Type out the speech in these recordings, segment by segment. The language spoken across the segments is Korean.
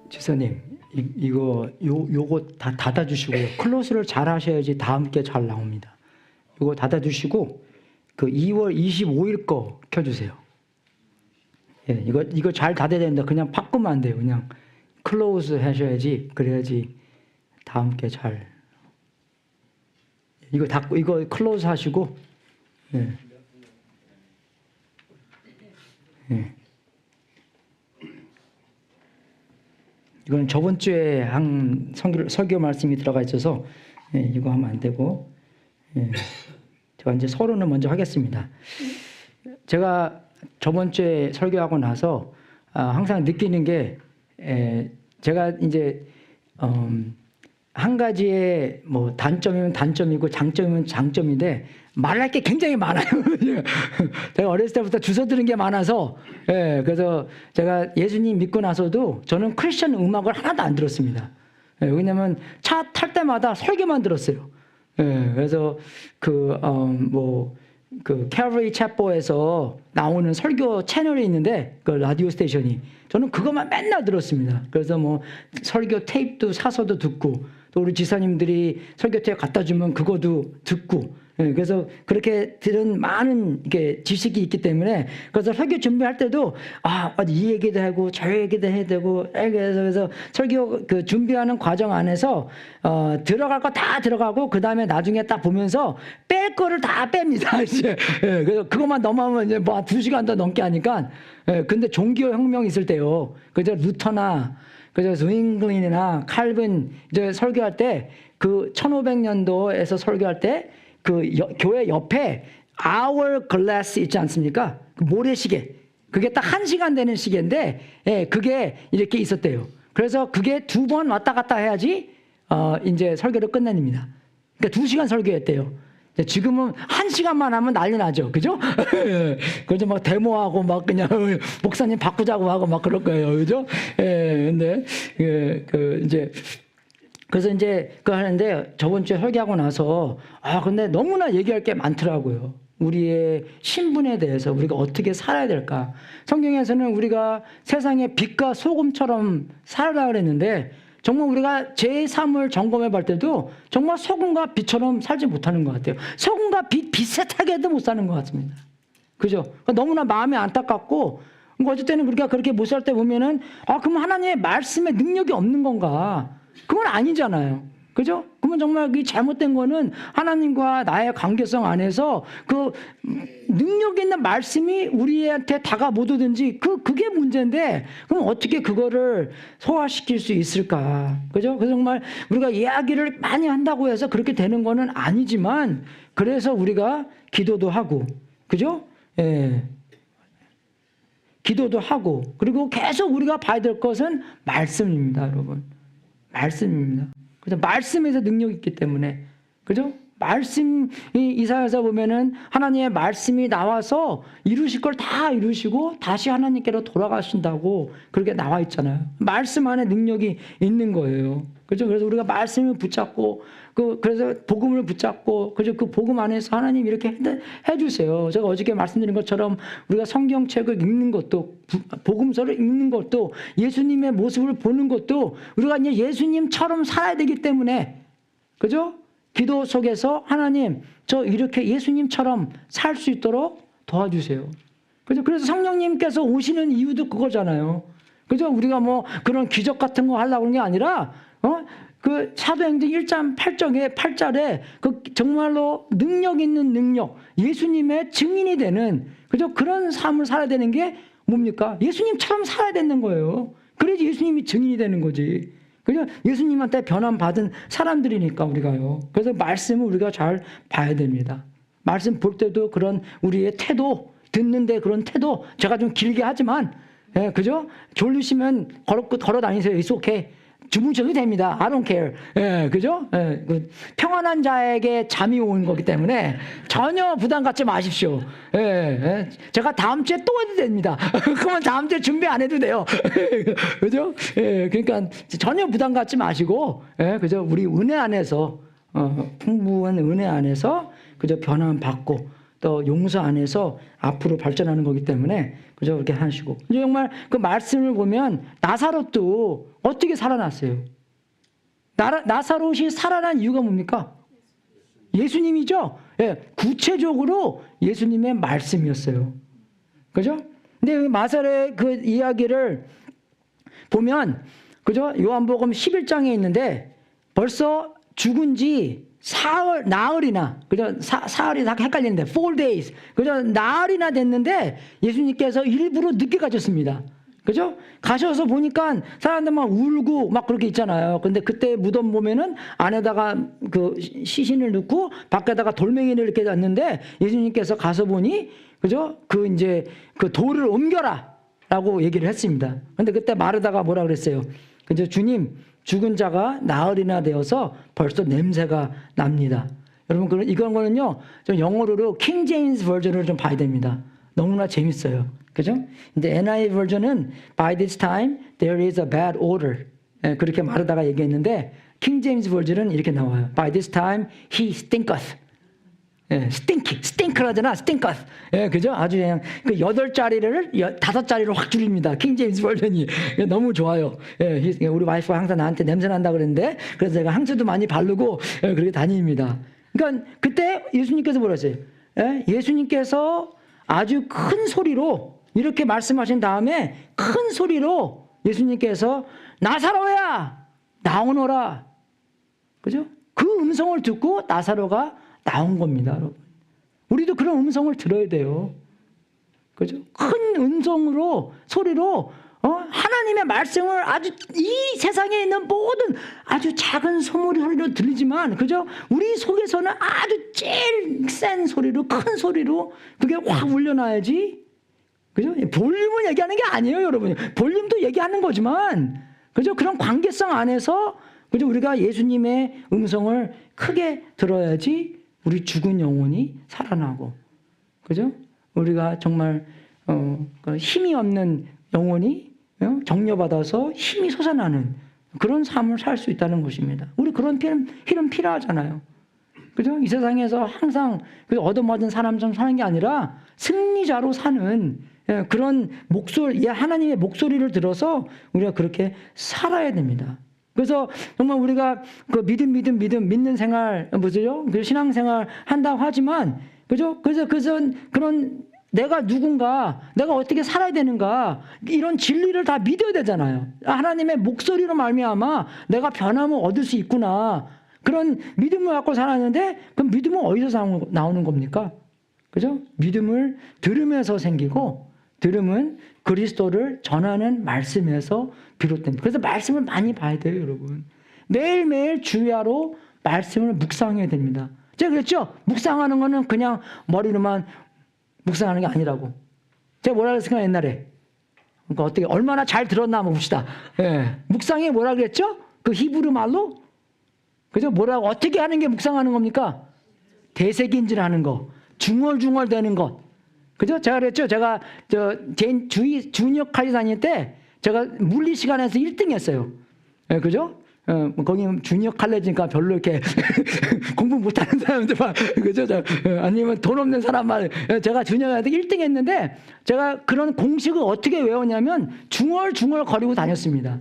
지사님, 요거 다 닫아주시고 클로즈를 잘 하셔야지 다음 게 잘 나옵니다. 요거 닫아주시고 그 2월 25일 거 켜주세요. 예, 이거 잘 닫아야 된다. 그냥 팍 끄면 안 돼요. 그냥 클로즈 하셔야지. 그래야지 다음 게 잘. 이거 닫고 이거 클로즈 하시고. 예. 예. 이건 저번 주에 한 설교 말씀이 들어가 있어서 예, 이거 하면 안 되고. 예. 제가 이제 서론을 먼저 하겠습니다. 제가 저번 주에 설교하고 나서 항상 느끼는 게 제가 이제 한 가지의 뭐 단점이면 단점이고 장점이면 장점인데 말할 게 굉장히 많아요. 제가 어렸을 때부터 주워 들은 게 많아서 그래서 제가 예수님 믿고 나서도 저는 크리스천 음악을 하나도 안 들었습니다. 왜냐하면 차 탈 때마다 설교만 들었어요. 그래서 그 캐러리 챕버에서 나오는 설교 채널이 있는데 그 라디오 스테이션이 저는 그것만 맨날 들었습니다. 그래서 뭐 설교 테이프도 사서도 듣고 또 우리 지사님들이 설교 테이프 갖다 주면 그거도 듣고 그래서 그렇게 들은 많은 이게 지식이 있기 때문에 그래서 설교 준비할 때도 이 얘기도 하고 저 얘기도 해야 되고 그래서 설교 그 준비하는 과정 안에서 들어갈 거 다 들어가고 그 다음에 나중에 딱 보면서 뺄 거를 다 뺍니다. 이제 그래서 그것만 넘어가면 이제 뭐 2시간 더 넘게 하니까 근데 종교 혁명 있을 때요. 그저 루터나 그저 스윙글린이나 칼빈 이제 설교할 때 그 1500년도에서 설교할 때 그 교회 옆에 hour glass 있지 않습니까? 그 모래시계. 그게 딱 1시간 되는 시계인데, 그게 이렇게 있었대요. 그래서 그게 2번 왔다 갔다 해야지, 이제 설교를 끝냅니다. 그러니까 2시간 설교했대요. 지금은 1시간만 하면 난리 나죠. 그죠? 그래서 막 데모하고 막 그냥 목사님 바꾸자고 하고 막 그럴 거예요. 그죠? 근데, 그래서 이제 그거 하는데 저번 주에 설교하고 나서 근데 너무나 얘기할 게 많더라고요. 우리의 신분에 대해서 우리가 어떻게 살아야 될까. 성경에서는 우리가 세상의 빛과 소금처럼 살아라 그랬는데 정말 우리가 제 삶을 점검해 볼 때도 정말 소금과 빛처럼 살지 못하는 것 같아요. 소금과 빛 비슷하게도 못 사는 것 같습니다. 그죠? 너무나 마음이 안타깝고 어쩔 때는 우리가 그렇게 못 살 때 보면은 그럼 하나님의 말씀에 능력이 없는 건가? 그건 아니잖아요. 그죠? 그러면 정말 그 잘못된 거는 하나님과 나의 관계성 안에서 그 능력 있는 말씀이 우리한테 다가 못 오든지 그게 문제인데 그럼 어떻게 그거를 소화시킬 수 있을까? 그죠? 그래서 정말 우리가 이야기를 많이 한다고 해서 그렇게 되는 거는 아니지만 그래서 우리가 기도도 하고 그죠? 기도도 하고 그리고 계속 우리가 봐야 될 것은 말씀입니다, 여러분. 말씀입니다. 그래서 말씀에서 능력이 있기 때문에 그죠? 말씀이 이사야서 보면은 하나님의 말씀이 나와서 이루실 걸 다 이루시고 다시 하나님께로 돌아가신다고 그렇게 나와 있잖아요. 말씀 안에 능력이 있는 거예요. 그죠? 그래서 우리가 말씀을 붙잡고 그래서 복음을 붙잡고 그죠? 그 복음 안에서 하나님 이렇게 해주세요. 제가 어저께 말씀드린 것처럼 우리가 성경책을 읽는 것도 복음서를 읽는 것도 예수님의 모습을 보는 것도 우리가 이제 예수님처럼 살아야 되기 때문에 그죠? 기도 속에서 하나님 저 이렇게 예수님처럼 살 수 있도록 도와주세요. 그죠? 그래서 성령님께서 오시는 이유도 그거잖아요. 그죠? 우리가 뭐 그런 기적 같은 거 하려고 하는 게 아니라 그 사도행전 1장 8절에 그 정말로 능력 있는 능력, 예수님의 증인이 되는 그죠? 그런 삶을 살아야 되는 게 뭡니까? 예수님처럼 살아야 되는 거예요. 그래야지 예수님이 증인이 되는 거지. 그죠? 예수님한테 변함받은 사람들이니까 우리가요. 그래서 말씀을 우리가 잘 봐야 됩니다. 말씀 볼 때도 그런 우리의 태도, 듣는데 그런 태도, 제가 좀 길게 하지만, 그죠? 졸리시면 걸어 다니세요. It's okay. 주무셔도 됩니다. I don't care. 그죠? 평안한 자에게 잠이 오는 거기 때문에 전혀 부담 갖지 마십시오. 제가 다음 주에 또 해도 됩니다. 그러면 다음 주에 준비 안 해도 돼요. 그죠? 그러니까 전혀 부담 갖지 마시고, 그죠? 우리 은혜 안에서, 풍부한 은혜 안에서 그저 변함 받고, 또 용서 안에서 앞으로 발전하는 거기 때문에 그죠? 그렇게 하시고 정말 그 말씀을 보면 나사롯도 어떻게 살아났어요? 나사롯이 살아난 이유가 뭡니까? 예수님이죠. 예, 구체적으로 예수님의 말씀이었어요. 그죠? 근데 마사렛 그 이야기를 보면 그죠? 요한복음 11장에 있는데 벌써 죽은 지 나흘이나 그죠? 사흘이 다 헷갈리는데 4 days 그죠? 나흘이나 됐는데 예수님께서 일부러 늦게 가셨습니다. 그죠? 가셔서 보니까 사람들 막 울고 막 그렇게 있잖아요. 근데 그때 무덤 보면은 안에다가 그 시신을 넣고 밖에다가 돌멩이를 이렇게 놨는데 예수님께서 가서 보니 그죠? 그 이제 그 돌을 옮겨라 라고 얘기를 했습니다. 근데 그때 마르다가 뭐라 그랬어요? 그죠? 주님, 죽은 자가 나흘이나 되어서 벌써 냄새가 납니다. 여러분, 이건 거는요, 좀 영어로 킹 제임스 버전을 좀 봐야 됩니다. 너무나 재밌어요. 그죠? 근데 NIV 버전은 by this time there is a bad odor. 예, 그렇게 마르다가 얘기했는데 킹 제임스 버전은 이렇게 나와요. By this time he stinketh. 예, 스팅크라잖아, stinketh. 예, 그죠? 아주 그냥 그 8자리를 5자리로 확 줄입니다. 킹 제임스 버전이. 너무 좋아요. 예, 우리 와이프가 항상 나한테 냄새 난다 그랬는데 그래서 제가 향수도 많이 바르고 예, 그렇게 다닙니다. 그러니까 그때 예수님께서 뭐라 했어요? 예, 예수님께서 아주 큰 소리로 이렇게 말씀하신 다음에 큰 소리로 예수님께서 나사로야 나오너라. 그죠? 그 음성을 듣고 나사로가 나온 겁니다, 여러분. 우리도 그런 음성을 들어야 돼요. 그죠? 큰 음성으로 소리로 하나님의 말씀을 아주 이 세상에 있는 모든 아주 작은 소리로 들리지만 그죠? 우리 속에서는 아주 제일 센 소리로 큰 소리로 그게 확 울려놔야지. 그죠? 볼륨을 얘기하는 게 아니에요, 여러분. 볼륨도 얘기하는 거지만 그죠? 그런 관계성 안에서 그죠? 우리가 예수님의 음성을 크게 들어야지 우리 죽은 영혼이 살아나고 그죠? 우리가 정말 힘이 없는 영혼이 정려받아서 힘이 솟아나는 그런 삶을 살 수 있다는 것입니다. 우리 그런 힘은 필요하잖아요. 그죠? 이 세상에서 항상 얻어맞은 사람처럼 사는 게 아니라 승리자로 사는 그런 하나님의 목소리를 들어서 우리가 그렇게 살아야 됩니다. 그래서 정말 우리가 그 믿는 생활, 뭐죠? 그 신앙생활 한다고 하지만, 그죠? 그래서 그런 내가 누군가, 내가 어떻게 살아야 되는가, 이런 진리를 다 믿어야 되잖아요. 하나님의 목소리로 말미암아 내가 변함을 얻을 수 있구나. 그런 믿음을 갖고 살았는데, 그럼 믿음은 어디서 나오는 겁니까? 그죠? 믿음을 들으면서 생기고, 들음은 그리스도를 전하는 말씀에서 비롯됩니다. 그래서 말씀을 많이 봐야 돼요, 여러분. 매일매일 주야로 말씀을 묵상해야 됩니다. 제가 그랬죠? 묵상하는 거는 그냥 머리로만 묵상하는 게 아니라고. 제가 뭐라 그랬을까, 옛날에? 그러니까 어떻게, 얼마나 잘 들었나 한번 봅시다. 예. 묵상이 뭐라 그랬죠? 그 히브리 말로? 그죠? 뭐라고, 어떻게 하는 게 묵상하는 겁니까? 대색인질 하는 거. 중얼중얼 되는 것. 그죠? 제가 그랬죠? 제가 주니어 칼리 다닐 때 제가 물리 시간에서 1등 했어요. 예, 그죠? 거기 주니어 칼레지니까 별로 이렇게 공부 못하는 사람들만, 그죠? 아니면 돈 없는 사람만, 제가 주니어한테 1등 했는데 제가 그런 공식을 어떻게 외웠냐면 중얼중얼 거리고 다녔습니다.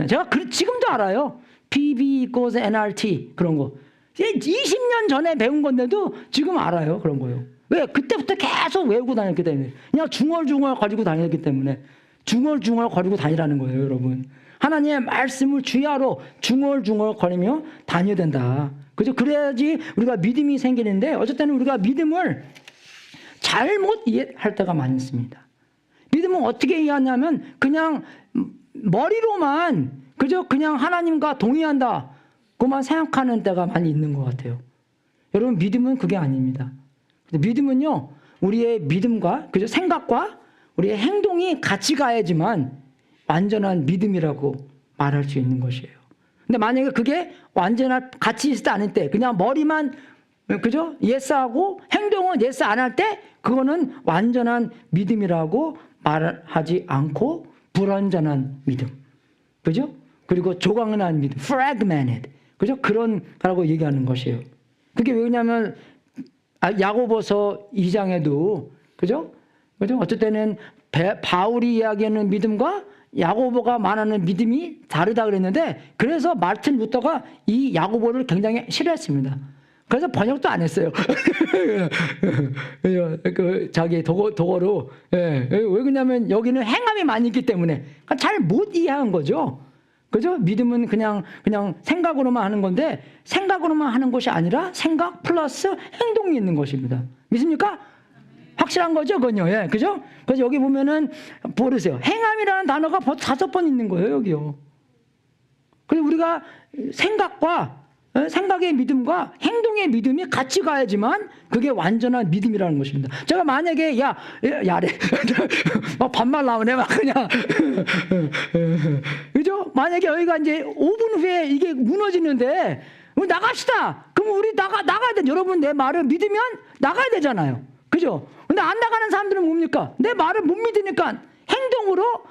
제가 지금도 알아요. PV equals NRT 그런 거. 20년 전에 배운 건데도 지금 알아요. 그런 거요. 왜? 그때부터 계속 외우고 다녔기 때문에. 그냥 중얼중얼 거리고 다녔기 때문에. 중얼중얼 거리고 다니라는 거예요, 여러분. 하나님의 말씀을 주야로 중얼중얼 거리며 다녀야 된다. 그죠? 그래야지 우리가 믿음이 생기는데, 어쨌든 우리가 믿음을 잘못 이해할 때가 많이 있습니다. 믿음은 어떻게 이해하냐면, 그냥 머리로만, 그죠? 그냥 하나님과 동의한다. 그만 생각하는 때가 많이 있는 것 같아요. 여러분, 믿음은 그게 아닙니다. 믿음은요, 우리의 믿음과, 그죠? 생각과 우리의 행동이 같이 가야지만 완전한 믿음이라고 말할 수 있는 것이에요. 근데 만약에 그게 완전한 같이 있을 때 아닐 때, 그냥 머리만, 그죠? 예스하고 행동은 예스 안 할 때, 그거는 완전한 믿음이라고 말하지 않고 불완전한 믿음. 그죠? 그리고 조각난 믿음, fragmented. 그죠? 그런 거라고 얘기하는 것이에요. 그게 왜냐면 야고보서 2장에도 그죠? 어쩔 때는 바울이 이야기하는 믿음과 야고보가 말하는 믿음이 다르다 그랬는데, 그래서 마르틴 루터가 이 야고보를 굉장히 싫어했습니다. 그래서 번역도 안 했어요. 자기 도어로. 왜 그러냐면 여기는 행함이 많이 있기 때문에 잘 못 이해한 거죠. 그죠? 믿음은 그냥 생각으로만 하는 건데, 생각으로만 하는 것이 아니라 생각 플러스 행동이 있는 것입니다. 믿습니까? 확실한 거죠, 그건요. 예, 그죠? 그래서 여기 보면은 보세요. 행함이라는 단어가 벌써 5번 있는 거예요, 여기요. 그래서 우리가 생각의 믿음과 행동의 믿음이 같이 가야지만 그게 완전한 믿음이라는 것입니다. 제가 만약에 야래 막 반말 나오네 막 그냥 그죠? 만약에 여기가 이제 5분 후에 이게 무너지는데 우리 나갑시다. 그럼 우리 나가야 돼. 여러분 내 말을 믿으면 나가야 되잖아요. 그죠? 근데 안 나가는 사람들은 뭡니까? 내 말을 못 믿으니까 행동으로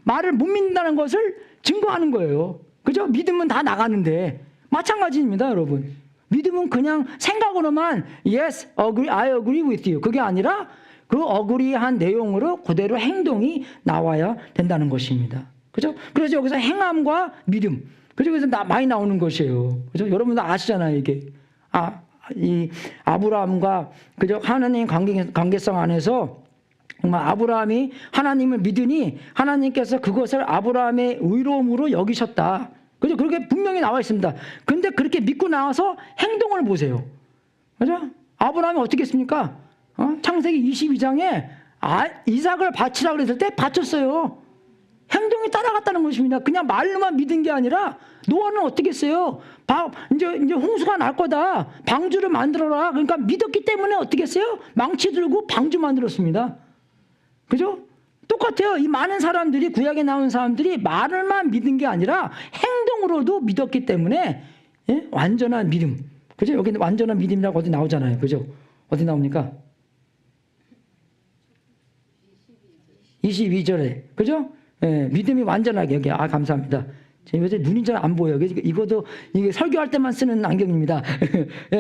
말을 못 믿는다는 것을 증거하는 거예요. 그죠? 믿음은 다 나가는데 마찬가지입니다, 여러분. 믿음은 그냥 생각으로만 yes, I agree with you. 그게 아니라 그 agree한 내용으로 그대로 행동이 나와야 된다는 것입니다. 그죠? 그래서 여기서 행함과 믿음. 그죠? 그래서 많이 나오는 것이에요. 그죠? 여러분도 아시잖아요, 이게. 이 아브라함과 그죠? 하나님 관계성 안에서 정말 아브라함이 하나님을 믿으니 하나님께서 그것을 아브라함의 의로움으로 여기셨다. 그죠? 그렇게 분명히 나와 있습니다. 근데 그렇게 믿고 나와서 행동을 보세요. 그죠? 아브라함이 어떻게 했습니까? 창세기 22장에 이삭을 바치라고 그랬을 때 바쳤어요. 행동이 따라갔다는 것입니다. 그냥 말로만 믿은 게 아니라 노아는 어떻게 했어요? 이제 홍수가 날 거다. 방주를 만들어라. 그러니까 믿었기 때문에 어떻게 했어요? 망치 들고 방주 만들었습니다. 그죠? 똑같아요. 이 많은 사람들이, 구약에 나온 사람들이 말을만 믿은 게 아니라 행동으로도 믿었기 때문에 완전한 믿음. 그죠? 여기 완전한 믿음이라고 어디 나오잖아요. 그죠? 어디 나옵니까? 22절에. 그죠? 믿음이 완전하게. 여기 감사합니다. 요새 눈이 잘 안 보여요. 이것도 이게 설교할 때만 쓰는 안경입니다.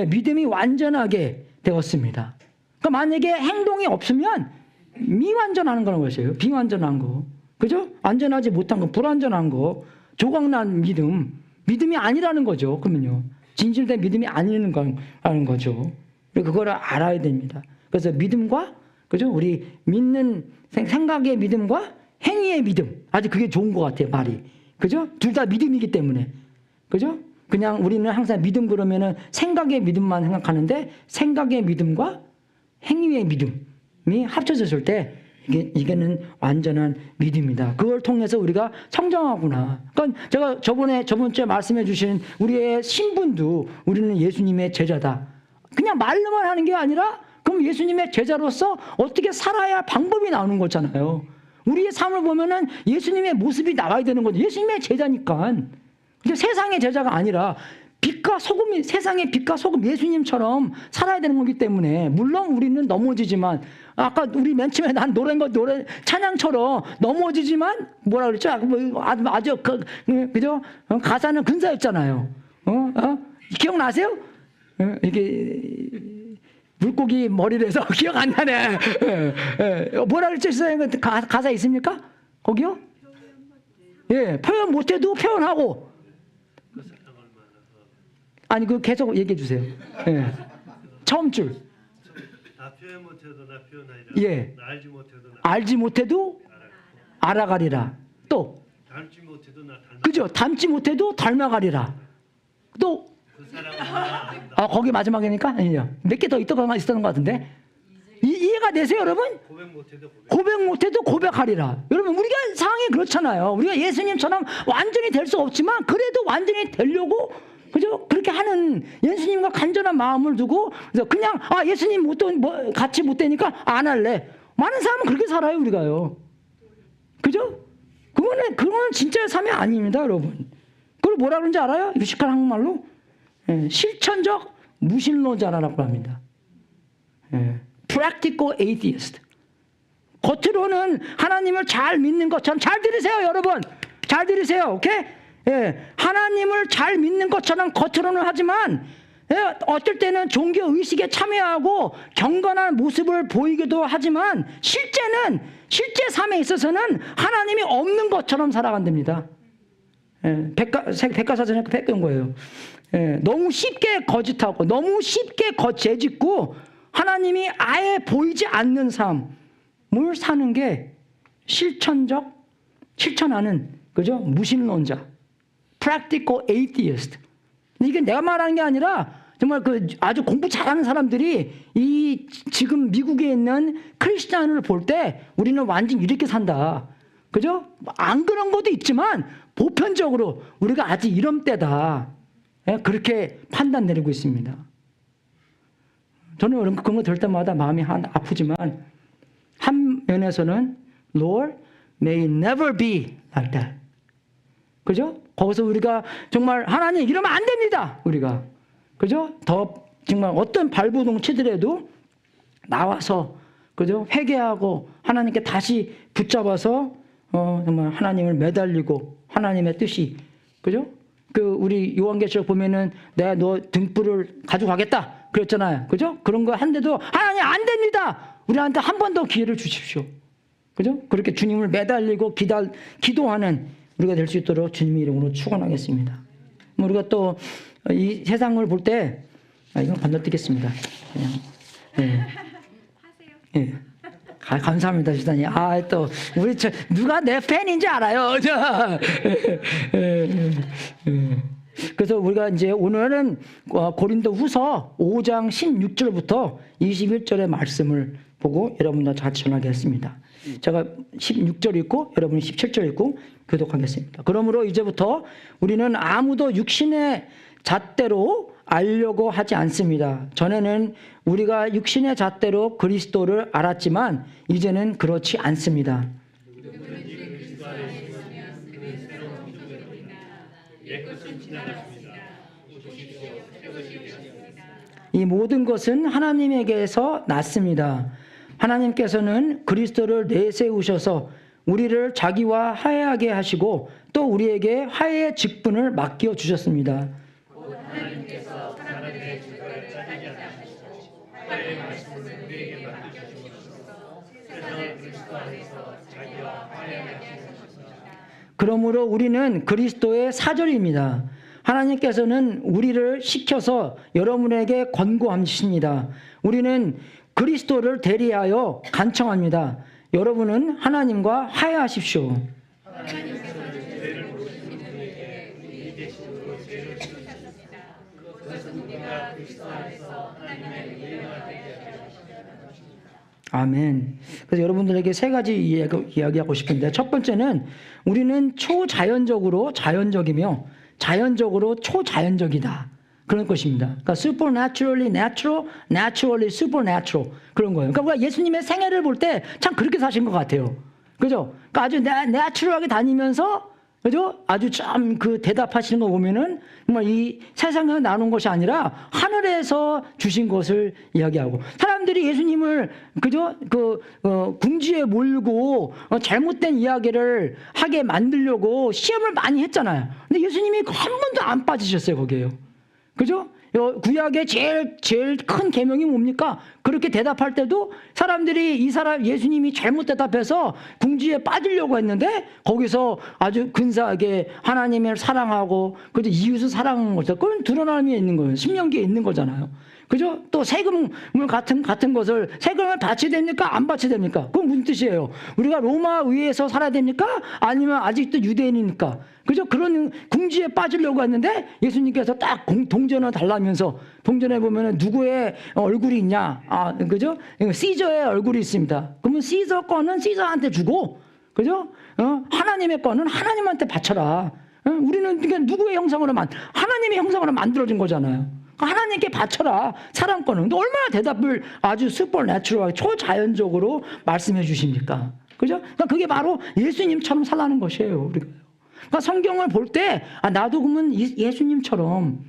믿음이 완전하게 되었습니다. 그러니까 만약에 행동이 없으면 미완전하는 거는 것이에요. 비완전한 거. 그죠? 안전하지 못한 거, 불완전한 거, 조각난 믿음이 아니라는 거죠. 그러면요. 진실된 믿음이 아니라는 거죠. 그거를 알아야 됩니다. 그래서 믿음과, 그죠? 우리 믿는 생각의 믿음과 행위의 믿음. 아주 그게 좋은 것 같아요, 말이. 그죠? 둘 다 믿음이기 때문에. 그죠? 그냥 우리는 항상 믿음 그러면은 생각의 믿음만 생각하는데 생각의 믿음과 행위의 믿음이 합쳐졌을 때 이게는 완전한 믿음이다. 그걸 통해서 우리가 성장하구나. 그러니까 제가 저번 주에 말씀해 주신 우리의 신분도 우리는 예수님의 제자다. 그냥 말로만 하는 게 아니라 그럼 예수님의 제자로서 어떻게 살아야 할 방법이 나오는 거잖아요. 우리의 삶을 보면은 예수님의 모습이 나와야 되는 거죠. 예수님의 제자니까. 세상의 제자가 아니라 빛과 소금이, 세상의 빛과 소금 예수님처럼 살아야 되는 거기 때문에, 물론 우리는 넘어지지만, 아까 우리 맨 처음에 난 노래 찬양처럼 넘어지지만 뭐라 그랬죠? 아주 그죠? 가사는 근사였잖아요. 기억나세요? 이게 물고기 머리를 해서 기억 안 나네. 뭐라 그랬죠? 가사 있습니까? 거기요? 예, 표현 못해도 표현하고. 아니, 계속 얘기해 주세요. 예. 처음 줄. 나 표현 못해도 나 표현하리라. 예. 알지 못해도 알아가리라. 또. 닮지 못해도 나 닮아. 그죠? 닮지 못해도 닮아가리라. 또. 그 사람은 거기 마지막이니까? 아니요. 몇 개 더 있었던 것 같은데. 이해가 되세요, 여러분? 고백 못해도 고백하리라. 여러분, 우리가 상황이 그렇잖아요. 우리가 예수님처럼 완전히 될 수 없지만 그래도 완전히 되려고, 그죠? 그렇게 하는 예수님과 간절한 마음을 두고, 그래서 그냥 예수님 같이 못 되니까 안 할래. 많은 사람은 그렇게 살아요, 우리가요. 그죠? 그거는 진짜의 삶이 아닙니다, 여러분. 그걸 뭐라 그러는지 알아요? 이거 시칼 한국말로 실천적 무신론자라고 합니다. Practical atheist. 겉으로는 하나님을 잘 믿는 것처럼, 잘 들으세요, 여러분. 잘 들으세요, 오케이? 하나님을 잘 믿는 것처럼 겉으로는 하지만 예, 어떨 때는 종교 의식에 참여하고 경건한 모습을 보이기도 하지만 실제 삶에 있어서는 하나님이 없는 것처럼 살아간답니다. 예, 백과사전에 뺏겨온 거예요. 예, 너무 쉽게 거짓하고 너무 쉽게 재짓고 하나님이 아예 보이지 않는 삶을 사는 게 실천하는, 그죠? 무신론자, practical atheist. 이게 내가 말하는 게 아니라 정말 그 아주 공부 잘하는 사람들이 이 지금 미국에 있는 크리스찬을 볼 때 우리는 완전 이렇게 산다. 그죠? 안 그런 것도 있지만 보편적으로 우리가 아직 이런 때다. 예? 그렇게 판단 내리고 있습니다. 저는 그런 거 들을 때마다 마음이 아프지만 한 면에서는 Lord, may it never be like that. 그죠? 거기서 우리가 정말 하나님 이러면 안 됩니다. 우리가. 그죠? 더 정말 어떤 발부동 치더라도 나와서, 그죠? 회개하고 하나님께 다시 붙잡아서 정말 하나님을 매달리고 하나님의 뜻이, 그죠? 그 우리 요한계시록 보면은 내가 너 등불을 가져가겠다 그랬잖아요. 그죠? 그런 거 한데도 하나님 안 됩니다. 우리한테 한 번 더 기회를 주십시오. 그죠? 그렇게 주님을 매달리고 기도하는 우리가 될 수 있도록 주님의 이름으로 축원하겠습니다. 우리가 또 이 세상을 볼 때 이건 건너뛰겠습니다. 그냥 예. 감사합니다, 주단이. 또 우리 누가 내 팬인지 알아요. 그래서 우리가 이제 오늘은 고린도후서 5장 16절부터 21절의 말씀을 보고 여러분과 같이 전하겠습니다. 제가 16절 읽고 여러분이 17절 읽고 교독하겠습니다. 그러므로 이제부터 우리는 아무도 육신의 잣대로 알려고 하지 않습니다. 전에는 우리가 육신의 잣대로 그리스도를 알았지만 이제는 그렇지 않습니다. 이 모든 것은 하나님에게서 났습니다. 하나님께서는 그리스도를 내세우셔서 우리를 자기와 화해하게 하시고 또 우리에게 화해의 직분을 맡겨 주셨습니다. 하나님께서 사람들의 죄를 짜지 않으시고 화해의 말씀을 우리에게 맡겨 주셔서 세상을 그리스도 안에서 자기와 화해하게 하셨습니다. 그러므로 우리는 그리스도의 사절입니다. 하나님께서는 우리를 시켜서 여러분에게 권고하십니다. 우리는 그리스도를 대리하여 간청합니다. 여러분은 하나님과 화해하십시오. 아멘. 그래서 여러분들에게 세 가지 이야기하고 싶은데, 첫 번째는 우리는 초자연적으로 자연적이며 자연적으로 초자연적이다. 그런 것입니다. 그러니까 supernaturally natural, naturally supernatural 그런 거예요. 그러니까 우리가 예수님의 생애를 볼 때 참 그렇게 사신 것 같아요. 그죠? 그러니까 아주 내추럴하게 다니면서, 그죠? 아주 참 그 대답하시는 거 보면은 정말 이 세상에서 나눈 것이 아니라 하늘에서 주신 것을 이야기하고, 사람들이 예수님을, 그죠? 궁지에 몰고 잘못된 이야기를 하게 만들려고 시험을 많이 했잖아요. 근데 예수님이 한 번도 안 빠지셨어요, 거기에요. 그죠? 구약의 제일 큰 계명이 뭡니까? 그렇게 대답할 때도 사람들이 예수님이 잘못 대답해서 궁지에 빠지려고 했는데 거기서 아주 근사하게 하나님을 사랑하고 그래도 이웃을 사랑하는 거죠. 그건 드러남이 있는 거예요. 신명기에 있는 거잖아요. 그죠? 또 세금을 같은 것을 세금을 바쳐야 됩니까? 안 바쳐야 됩니까? 그건 무슨 뜻이에요? 우리가 로마 의회에서 살아야 됩니까? 아니면 아직도 유대인이니까? 그죠? 그런 궁지에 빠지려고 했는데 예수님께서 딱 동전을 달라면서, 동전에 보면은 누구의 얼굴이 있냐? 그죠? 시저의 얼굴이 있습니다. 그러면 시저 거는 시저한테 주고, 그죠? 하나님의 거는 하나님한테 바쳐라. 우리는 그러니까 누구의 형상으로 하나님의 형상으로 만들어진 거잖아요. 하나님께 바쳐라, 사람 거는. 근데 얼마나 대답을 아주 슈퍼내추럴하게 초자연적으로 말씀해 주십니까? 그죠? 그러니까 그게 바로 예수님처럼 살라는 것이에요, 우리가. 그러니까 성경을 볼 때 나도 그러면 예수님처럼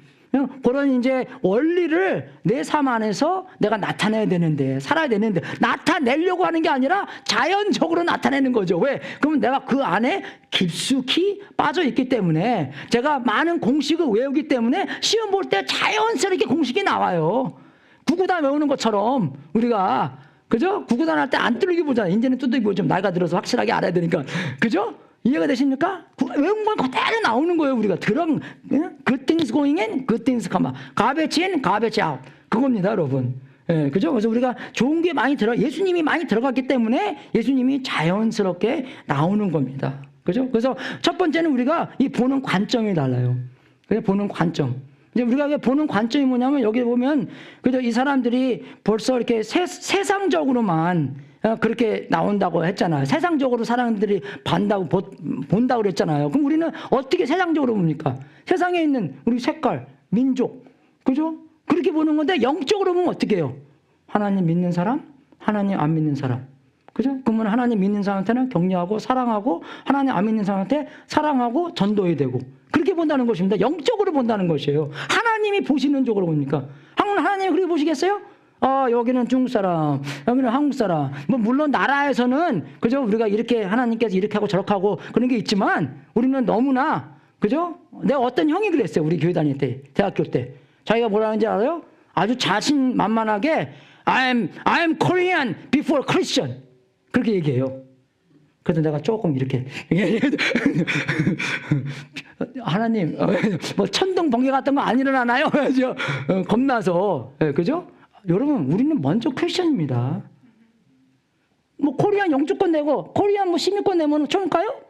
그런 이제 원리를 내 삶 안에서 내가 나타내야 되는데, 살아야 되는데, 나타내려고 하는 게 아니라 자연적으로 나타내는 거죠. 왜? 그러면 내가 그 안에 깊숙이 빠져 있기 때문에, 제가 많은 공식을 외우기 때문에 시험 볼 때 자연스럽게 공식이 나와요. 구구단 외우는 것처럼 우리가, 그죠? 구구단 할 때 안 뚫리기 보잖아요. 이제는 뚜들기 좀 나이가 들어서 확실하게 알아야 되니까, 그죠? 이해가 되십니까? 외운 건 그대로 나오는 거예요. 우리가 good things going in, good things come out. garbage in, garbage out. 그겁니다, 여러분. 예, 그죠? 그래서 우리가 좋은 게 많이 예수님이 많이 들어갔기 때문에 예수님이 자연스럽게 나오는 겁니다. 그죠? 그래서 첫 번째는 우리가 이 보는 관점이 달라요. 그냥 보는 관점. 이제 우리가 보는 관점이 뭐냐면, 여기 보면, 그죠? 이 사람들이 벌써 이렇게 세상적으로만 그렇게 나온다고 했잖아요. 세상적으로 사람들이 본다고 그랬잖아요. 그럼 우리는 어떻게 세상적으로 봅니까? 세상에 있는 우리 색깔, 민족, 그죠? 그렇게 보는 건데, 영적으로 보면 어떻게 해요? 하나님 믿는 사람, 하나님 안 믿는 사람. 그죠? 그러면 하나님 믿는 사람한테는 격려하고 사랑하고, 하나님 안 믿는 사람한테 사랑하고 전도해야 되고, 그렇게 본다는 것입니다. 영적으로 본다는 것이에요. 하나님이 보시는 쪽으로 봅니까? 하나님이 그렇게 보시겠어요? 여기는 중국 사람, 여기는 한국 사람. 뭐 물론 나라에서는, 그죠? 우리가 이렇게 하나님께서 이렇게 하고 저렇게 하고 그런 게 있지만, 우리는 너무나, 그죠? 내가 어떤 형이 그랬어요. 우리 교회 다닐 때, 대학교 때. 자기가 뭐라 하는지 알아요? 아주 자신만만하게 I'm Korean before Christian. 그렇게 얘기해요. 그래서 내가 조금 이렇게 하나님, 뭐 천둥 번개 같은 거 안 일어나나요? 겁나서. 그죠? 여러분, 우리는 먼저 크리스천입니다. 뭐 코리안 영주권 내고 코리안 뭐 시민권 내면 좋을까요?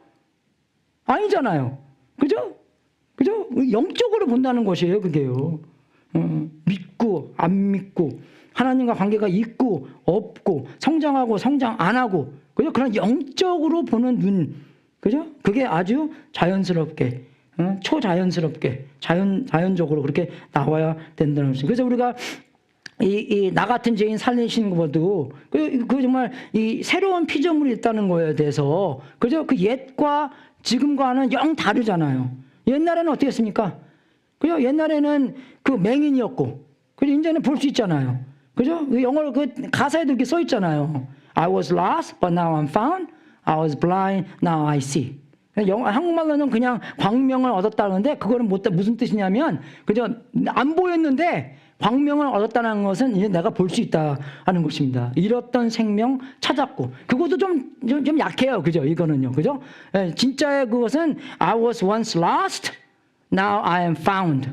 아니잖아요. 그죠? 그죠? 영적으로 본다는 것이에요, 그게요. 믿고 안 믿고, 하나님과 관계가 있고 없고, 성장하고 성장 안 하고, 그죠? 그런 영적으로 보는 눈, 그죠? 그게 아주 자연스럽게, 초자연스럽게, 자연적으로 그렇게 나와야 된다는 것이죠. 그래서 우리가 나 같은 죄인 살리시는 것도 그 정말 이 새로운 피조물이 있다는 거에 대해서, 그죠? 그 옛과 지금과는 영 다르잖아요. 옛날에는 어떻게 했습니까? 그죠? 옛날에는 그 맹인이었고, 그죠? 이제는 볼 수 있잖아요. 그죠? 영어로 그 가사에도 이렇게 써 있잖아요. I was lost, but now I'm found. I was blind, now I see. 한국말로는 그냥 광명을 얻었다는데, 그거는 무슨 뜻이냐면, 그죠? 안 보였는데 광명을 얻었다는 것은 이제 내가 볼 수 있다 하는 것입니다. 잃었던 생명 찾았고, 그것도 좀 약해요. 그죠? 이거는요. 그죠? 진짜의 그것은 I was once lost, now I am found.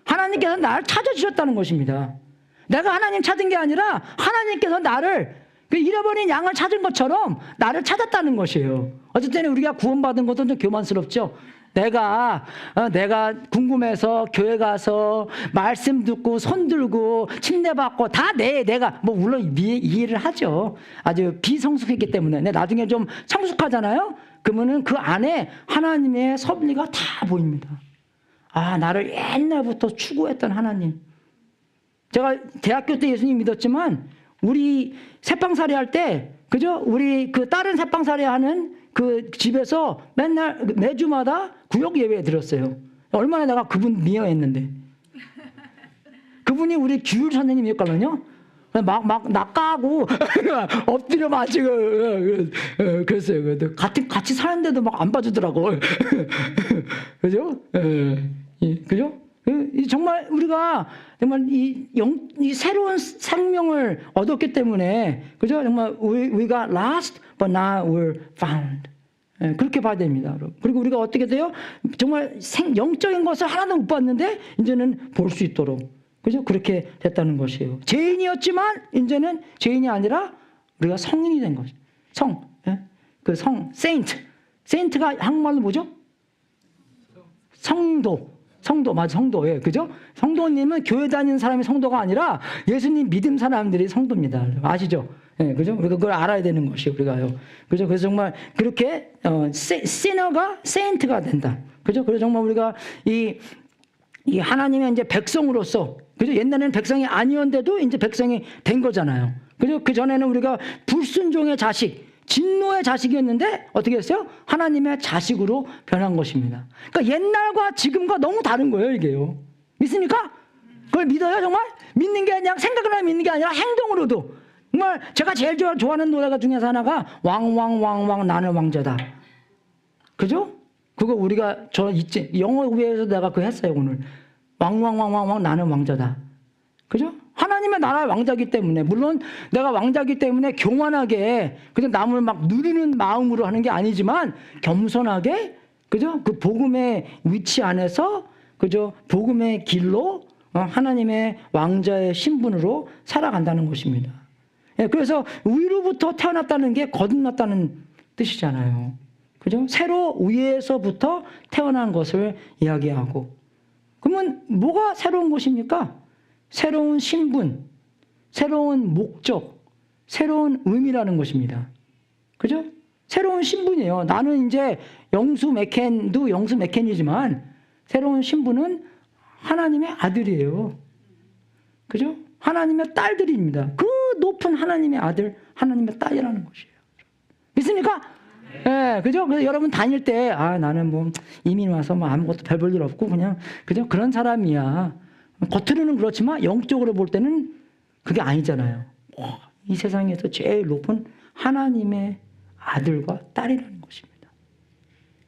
하나님께서 나를 찾아주셨다는 것입니다. 내가 하나님 찾은 게 아니라 하나님께서 나를, 그 잃어버린 양을 찾은 것처럼 나를 찾았다는 것이에요. 어쨌든 우리가 구원받은 것도 좀 교만스럽죠. 내가 궁금해서 교회 가서 말씀 듣고 손 들고 침례받고 다 내가 뭐 물론 이해를 하죠. 아주 비성숙했기 때문에. 나중에 좀 성숙하잖아요. 그러면은 그 안에 하나님의 섭리가 다 보입니다. 나를 옛날부터 추구했던 하나님. 제가 대학교 때 예수님 믿었지만, 우리 새빵살이 할 때, 그죠? 우리 그 다른 새빵살이 하는 그 집에서 매주마다 구역 예배에 들었어요. 얼마나 내가 그분 미워했는데. 그분이 우리 규율 선생님이었거든요. 막 낚아고 엎드려 맞히고 그랬어요. 같이 사는데도 막 안 봐주더라고. 그죠? 그죠? 정말 우리가 정말 이 새로운 생명을 얻었기 때문에, 그죠? 정말 we got lost, but now we're found. 그렇게 봐야 됩니다, 여러분. 그리고 우리가 어떻게 돼요? 정말 영적인 것을 하나도 못 봤는데 이제는 볼 수 있도록, 그죠? 그렇게 됐다는 것이에요. 죄인이었지만 이제는 죄인이 아니라 우리가 성인이 된 거죠. 세인트가 한국말로 뭐죠? 성도, 맞아, 성도. 예, 그죠? 성도님은 교회 다니는 사람이 성도가 아니라 예수님 믿음 사람들이 성도입니다. 아시죠? 예, 그죠? 우리가 그걸 알아야 되는 것이 우리가요. 그죠? 그래서 정말 그렇게, 시너가 세인트가 된다. 그죠? 그래서 정말 우리가 이 하나님의 이제 백성으로서, 그죠? 옛날에는 백성이 아니었는데도 이제 백성이 된 거잖아요. 그죠? 그 전에는 우리가 불순종의 자식, 진노의 자식이었는데 어떻게 했어요? 하나님의 자식으로 변한 것입니다. 그러니까 옛날과 지금과 너무 다른 거예요, 이게요. 믿습니까? 그걸 믿어요, 정말? 믿는 게 그냥 생각으로 믿는 게 아니라 행동으로도. 정말 제가 제일 좋아하는 노래가 중에서 하나가 왕왕왕왕 나는 왕자다. 그죠? 그거 우리가 저 있지 영어 위에서 내가 그거 했어요 오늘. 왕왕왕왕왕 나는 왕자다. 그죠? 하나님의 나라의 왕자기 때문에 물론 내가 왕자기 때문에 교만하게 그죠 남을 막 누리는 마음으로 하는 게 아니지만 겸손하게 그죠 그 복음의 위치 안에서 그죠 복음의 길로 하나님의 왕자의 신분으로 살아간다는 것입니다. 예, 그래서 위로부터 태어났다는 게 거듭났다는 뜻이잖아요. 그죠? 새로 위에서부터 태어난 것을 이야기하고. 그러면 뭐가 새로운 것입니까? 새로운 신분, 새로운 목적, 새로운 의미라는 것입니다. 그죠? 새로운 신분이에요. 나는 이제 영수 맥켄도 영수 맥켄이지만 새로운 신분은 하나님의 아들이에요. 그죠? 하나님의 딸들입니다. 그 높은 하나님의 아들, 하나님의 딸이라는 것이에요. 믿습니까? 예, 그죠? 그래서 여러분 다닐 때, 나는 뭐 이민 와서 뭐 아무것도 별 볼 일 없고 그냥, 그죠? 그런 사람이야. 겉으로는 그렇지만 영적으로 볼 때는 그게 아니잖아요. 이 세상에서 제일 높은 하나님의 아들과 딸이라는 것입니다.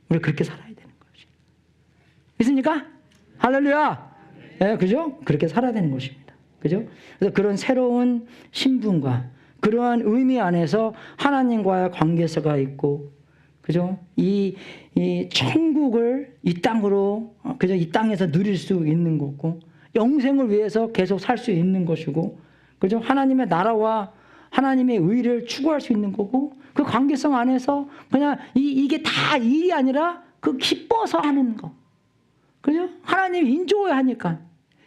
우리 그렇게 살아야 되는 것이. 믿습니까? 할렐루야! 예, 그죠? 그렇게 살아야 되는 것입니다. 그죠? 그래서 그런 새로운 신분과 그러한 의미 안에서 하나님과의 관계성가 있고, 그죠? 이 천국을 이 땅으로, 그죠? 이 땅에서 누릴 수 있는 거고, 영생을 위해서 계속 살 수 있는 것이고, 그죠? 하나님의 나라와 하나님의 의를 추구할 수 있는 거고, 그 관계성 안에서 그냥 이게 다 일이 아니라 그 기뻐서 하는 거. 그죠? 하나님 인조해 하니까.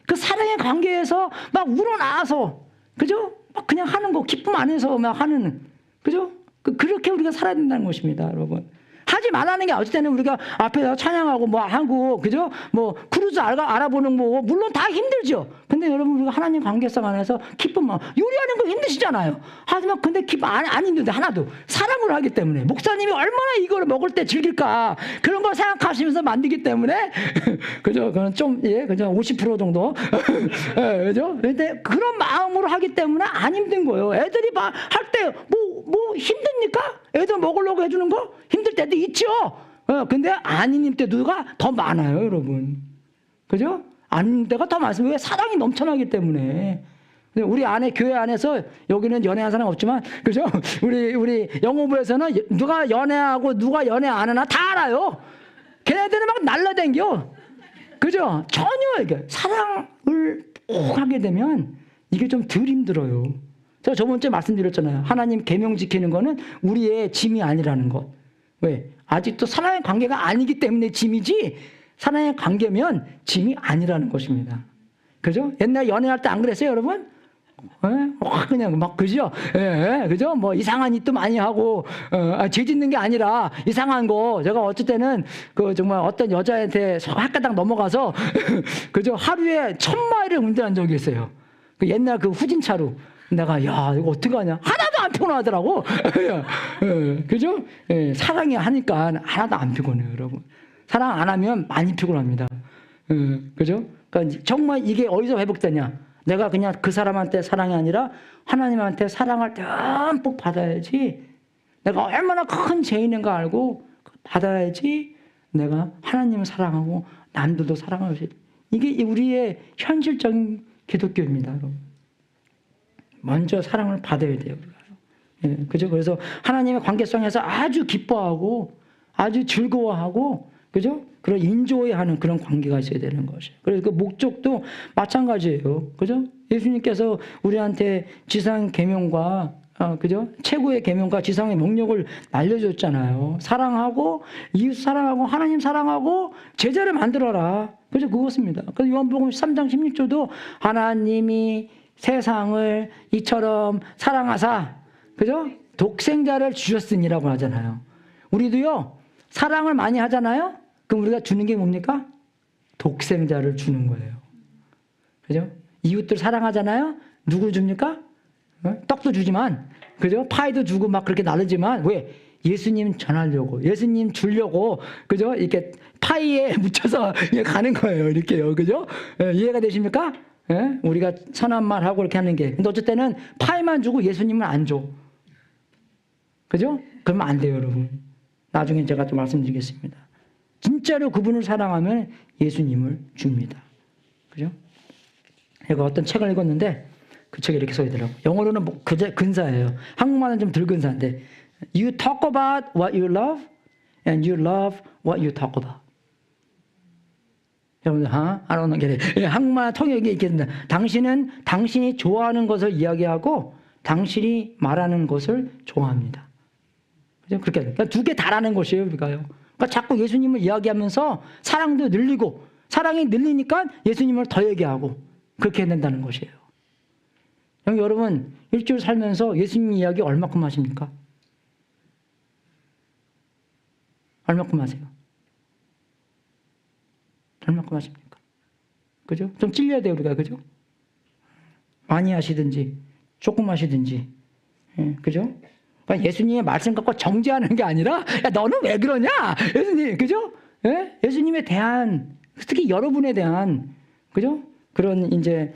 그 사랑의 관계에서 막 우러나와서, 그죠? 막 그냥 하는 거, 기쁨 안에서 막 하는, 그죠? 그렇게 우리가 살아야 된다는 것입니다, 여러분. 하지 말라는 게 어쩔 때는 우리가 앞에서 찬양하고 뭐 하고, 그죠? 뭐 크루즈 알아보는 거, 물론 다 힘들죠. 근데 여러분, 우리가 하나님 관계성 안에서 기쁨, 요리하는 거 힘드시잖아요. 하지만 근데 기쁨 안 힘든데 하나도 사랑으로 하기 때문에 목사님이 얼마나 이걸 먹을 때 즐길까 그런 걸 생각하시면서 만들기 때문에 그죠? 그건 좀 그죠? 50% 정도, 그죠? 근데 그런 마음으로 하기 때문에 안 힘든 거예요. 애들이 할 때 뭐 힘듭니까? 애들 먹으려고 해주는 거 힘들 때도 있죠. 근데 아닌 때도가 더 많아요, 여러분. 그죠? 아닌 때가 더 많습니다. 왜? 사랑이 넘쳐나기 때문에. 우리 안에 교회 안에서 여기는 연애한 사람 없지만, 그죠? 우리 영어부에서는 누가 연애하고 누가 연애 안 하나 다 알아요. 걔네들은 막 날라댕겨. 그죠? 전혀 이게 사랑을 꼭 하게 되면 이게 좀 덜 힘들어요. 제가 저번 주에 말씀드렸잖아요. 하나님 계명 지키는 거는 우리의 짐이 아니라는 것. 왜? 아직도 사랑의 관계가 아니기 때문에 짐이지, 사랑의 관계면 짐이 아니라는 것입니다. 그죠? 옛날 연애할 때 안 그랬어요, 여러분? 그냥 막, 그죠? 그죠? 뭐 이상한 짓도 많이 하고, 죄 짓는 게 아니라 이상한 거, 제가 어쩔 때는 정말 어떤 여자한테 홧가닥 넘어가서, 그죠? 하루에 1000마일을 운전한 적이 있어요. 옛날 후진차로. 내가, 이거 어떡하냐? 하나도 안 피곤하더라고. 그죠? 사랑이 하니까 하나도 안 피곤해요, 여러분. 사랑 안 하면 많이 피곤합니다. 그죠? 그러니까 정말 이게 어디서 회복되냐? 내가 그냥 그 사람한테 사랑이 아니라 하나님한테 사랑을 듬뿍 받아야지. 내가 얼마나 큰 죄인인가 알고 받아야지 내가 하나님을 사랑하고 남들도 사랑할 수 있다. 이게 우리의 현실적인 기독교입니다, 여러분. 먼저 사랑을 받아야 돼요, 우리가. 그죠? 그래서 하나님의 관계성에서 아주 기뻐하고 아주 즐거워하고, 그죠? 그런 인조해하는 그런 관계가 있어야 되는 것이에요. 그래서 그 목적도 마찬가지예요. 그죠? 예수님께서 우리한테 지상 계명과 그죠? 최고의 계명과 지상의 명령을 날려줬잖아요. 사랑하고 이웃 사랑하고 하나님 사랑하고 제자를 만들어라. 그죠? 그것입니다. 그래서 요한복음 13장 16절도 하나님이 세상을 이처럼 사랑하사, 그죠? 독생자를 주셨으니라고 하잖아요. 우리도요, 사랑을 많이 하잖아요? 그럼 우리가 주는 게 뭡니까? 독생자를 주는 거예요. 그죠? 이웃들 사랑하잖아요? 누구를 줍니까? 떡도 주지만, 그죠? 파이도 주고 막 그렇게 나르지만, 왜? 예수님 전하려고, 예수님 주려고, 그죠? 이렇게 파이에 묻혀서 가는 거예요. 이렇게요. 그죠? 예, 이해가 되십니까? 예? 우리가 선한 말 하고 이렇게 하는 게. 근데 어쩔 때는 파이만 주고 예수님은 안 줘. 그죠? 그러면 안 돼요, 여러분. 나중에 제가 또 말씀드리겠습니다. 진짜로 그분을 사랑하면 예수님을 줍니다. 그죠? 제가 어떤 책을 읽었는데 그 책에 이렇게 써 있더라고요. 영어로는 뭐 근사해요. 한국말은 좀 덜 근사한데 You talk about what you love and you love what you talk about. 여러분들, I don't know. 한국말 통역이 있겠습니다. 당신은 당신이 좋아하는 것을 이야기하고 당신이 말하는 것을 좋아합니다. 그죠? 그렇게. 그러니까 두 개 다라는 것이에요, 우리가요. 그러니까 자꾸 예수님을 이야기하면서 사랑도 늘리고 사랑이 늘리니까 예수님을 더 얘기하고 그렇게 해야 된다는 것이에요. 여러분, 일주일 살면서 예수님 이야기 얼마큼 하십니까? 얼마큼 하세요? 얼마큼 하십니까? 그죠? 좀 찔려야 돼요, 우리가. 그죠? 많이 하시든지, 조금 하시든지. 예, 그죠? 그러니까 예수님의 말씀 갖고 정죄하는 게 아니라, 야, 너는 왜 그러냐? 예수님, 그죠? 예? 예수님에 대한, 특히 여러분에 대한, 그죠? 그런 이제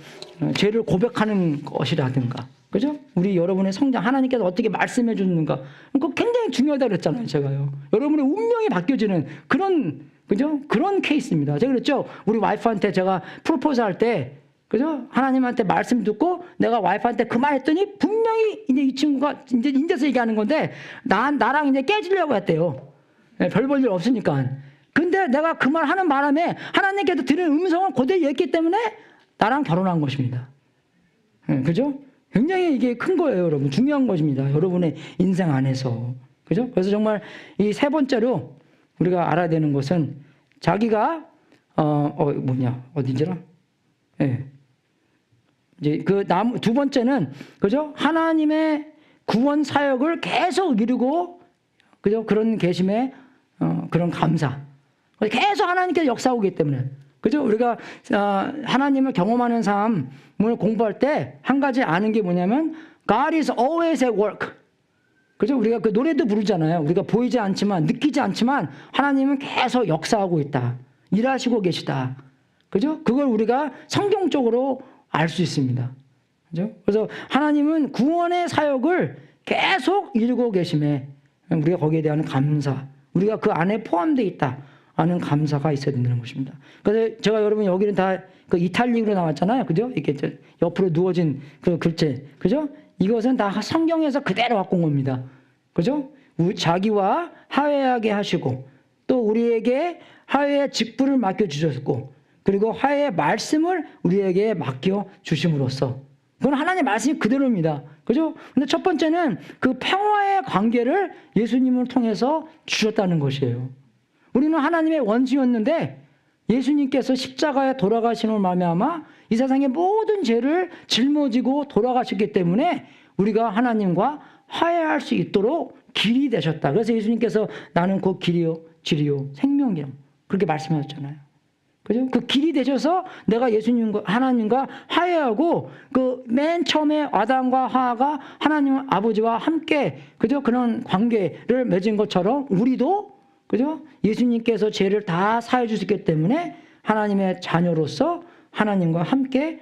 죄를 고백하는 것이라든가, 그죠? 우리 여러분의 성장, 하나님께서 어떻게 말씀해 주는가, 그거 굉장히 중요하다고 그랬잖아요, 제가요. 여러분의 운명이 바뀌어지는 그런, 그죠? 그런 케이스입니다. 제가 그랬죠? 우리 와이프한테 제가 프로포즈 할 때, 그죠? 하나님한테 말씀 듣고 내가 와이프한테 그 말 했더니 분명히 이제 이 친구가 이제 인제서 얘기하는 건데, 나랑 이제 깨지려고 했대요. 별 볼 일 없으니까. 근데 내가 그 말 하는 바람에 하나님께서 들은 음성을 그대로 얘기했기 때문에 나랑 결혼한 것입니다. 그죠? 굉장히 이게 큰 거예요, 여러분. 중요한 것입니다. 여러분의 인생 안에서. 그죠? 그래서 정말 이 세 번째로 우리가 알아야 되는 것은 자기가, 어디지나? 예. 이제 두 번째는, 그죠? 하나님의 구원 사역을 계속 이루고, 그죠? 그런 계심의, 그런 감사. 계속 하나님께서 역사하기 때문에. 그죠? 우리가 하나님을 경험하는 삶을 공부할 때 한 가지 아는 게 뭐냐면 God is always at work. 그죠? 우리가 그 노래도 부르잖아요. 우리가 보이지 않지만, 느끼지 않지만 하나님은 계속 역사하고 있다. 일하시고 계시다. 그죠? 그걸 우리가 성경적으로 알 수 있습니다. 그죠? 그래서 하나님은 구원의 사역을 계속 이루고 계심에 우리가 거기에 대한 감사, 우리가 그 안에 포함되어 있다 하는 감사가 있어야 된다는 것입니다. 그래서 제가 여러분 여기는 다 그 이탈릭으로 나왔잖아요. 그죠? 이렇게 옆으로 누워진 그 글체. 그죠? 이것은 다 성경에서 그대로 갖고 온 겁니다. 그죠? 자기와 화해하게 하시고 또 우리에게 화해의 직분을 맡겨주셨고 그리고 화해의 말씀을 우리에게 맡겨주심으로써 그건 하나님의 말씀이 그대로입니다. 그죠? 근데 첫 번째는 그 평화의 관계를 예수님을 통해서 주셨다는 것이에요. 우리는 하나님의 원수였는데 예수님께서 십자가에 돌아가심을 말미암아 이 세상의 모든 죄를 짊어지고 돌아가셨기 때문에 우리가 하나님과 화해할 수 있도록 길이 되셨다. 그래서 예수님께서 나는 그 길이요, 진리요, 생명이요. 그렇게 말씀하셨잖아요. 그죠? 그 길이 되셔서 내가 예수님과, 하나님과 화해하고 그 맨 처음에 아담과 하와가 하나님 아버지와 함께, 그죠? 그런 관계를 맺은 것처럼 우리도, 그죠? 예수님께서 죄를 다 사해 주셨기 때문에 하나님의 자녀로서 하나님과 함께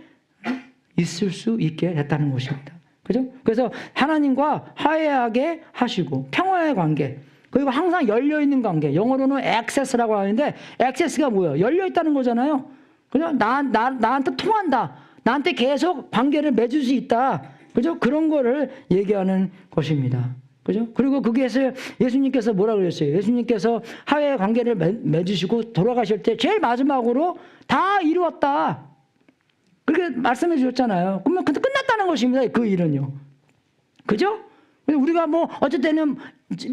있을 수 있게 됐다는 것입니다. 그죠? 그래서 하나님과 화해하게 하시고 평화의 관계 그리고 항상 열려있는 관계 영어로는 액세스라고 하는데 액세스가 뭐예요? 열려있다는 거잖아요. 그죠? 나한테 통한다. 나한테 계속 관계를 맺을 수 있다. 그죠? 그런 거를 얘기하는 것입니다. 그죠? 그리고 거기에서 예수님께서 뭐라 그랬어요? 예수님께서 화해의 관계를 맺으시고 돌아가실 때 제일 마지막으로 다 이루었다. 그렇게 말씀해 주셨잖아요. 그러면 끝났다는 것입니다. 그 일은요. 그죠? 우리가 뭐 어쩔 때는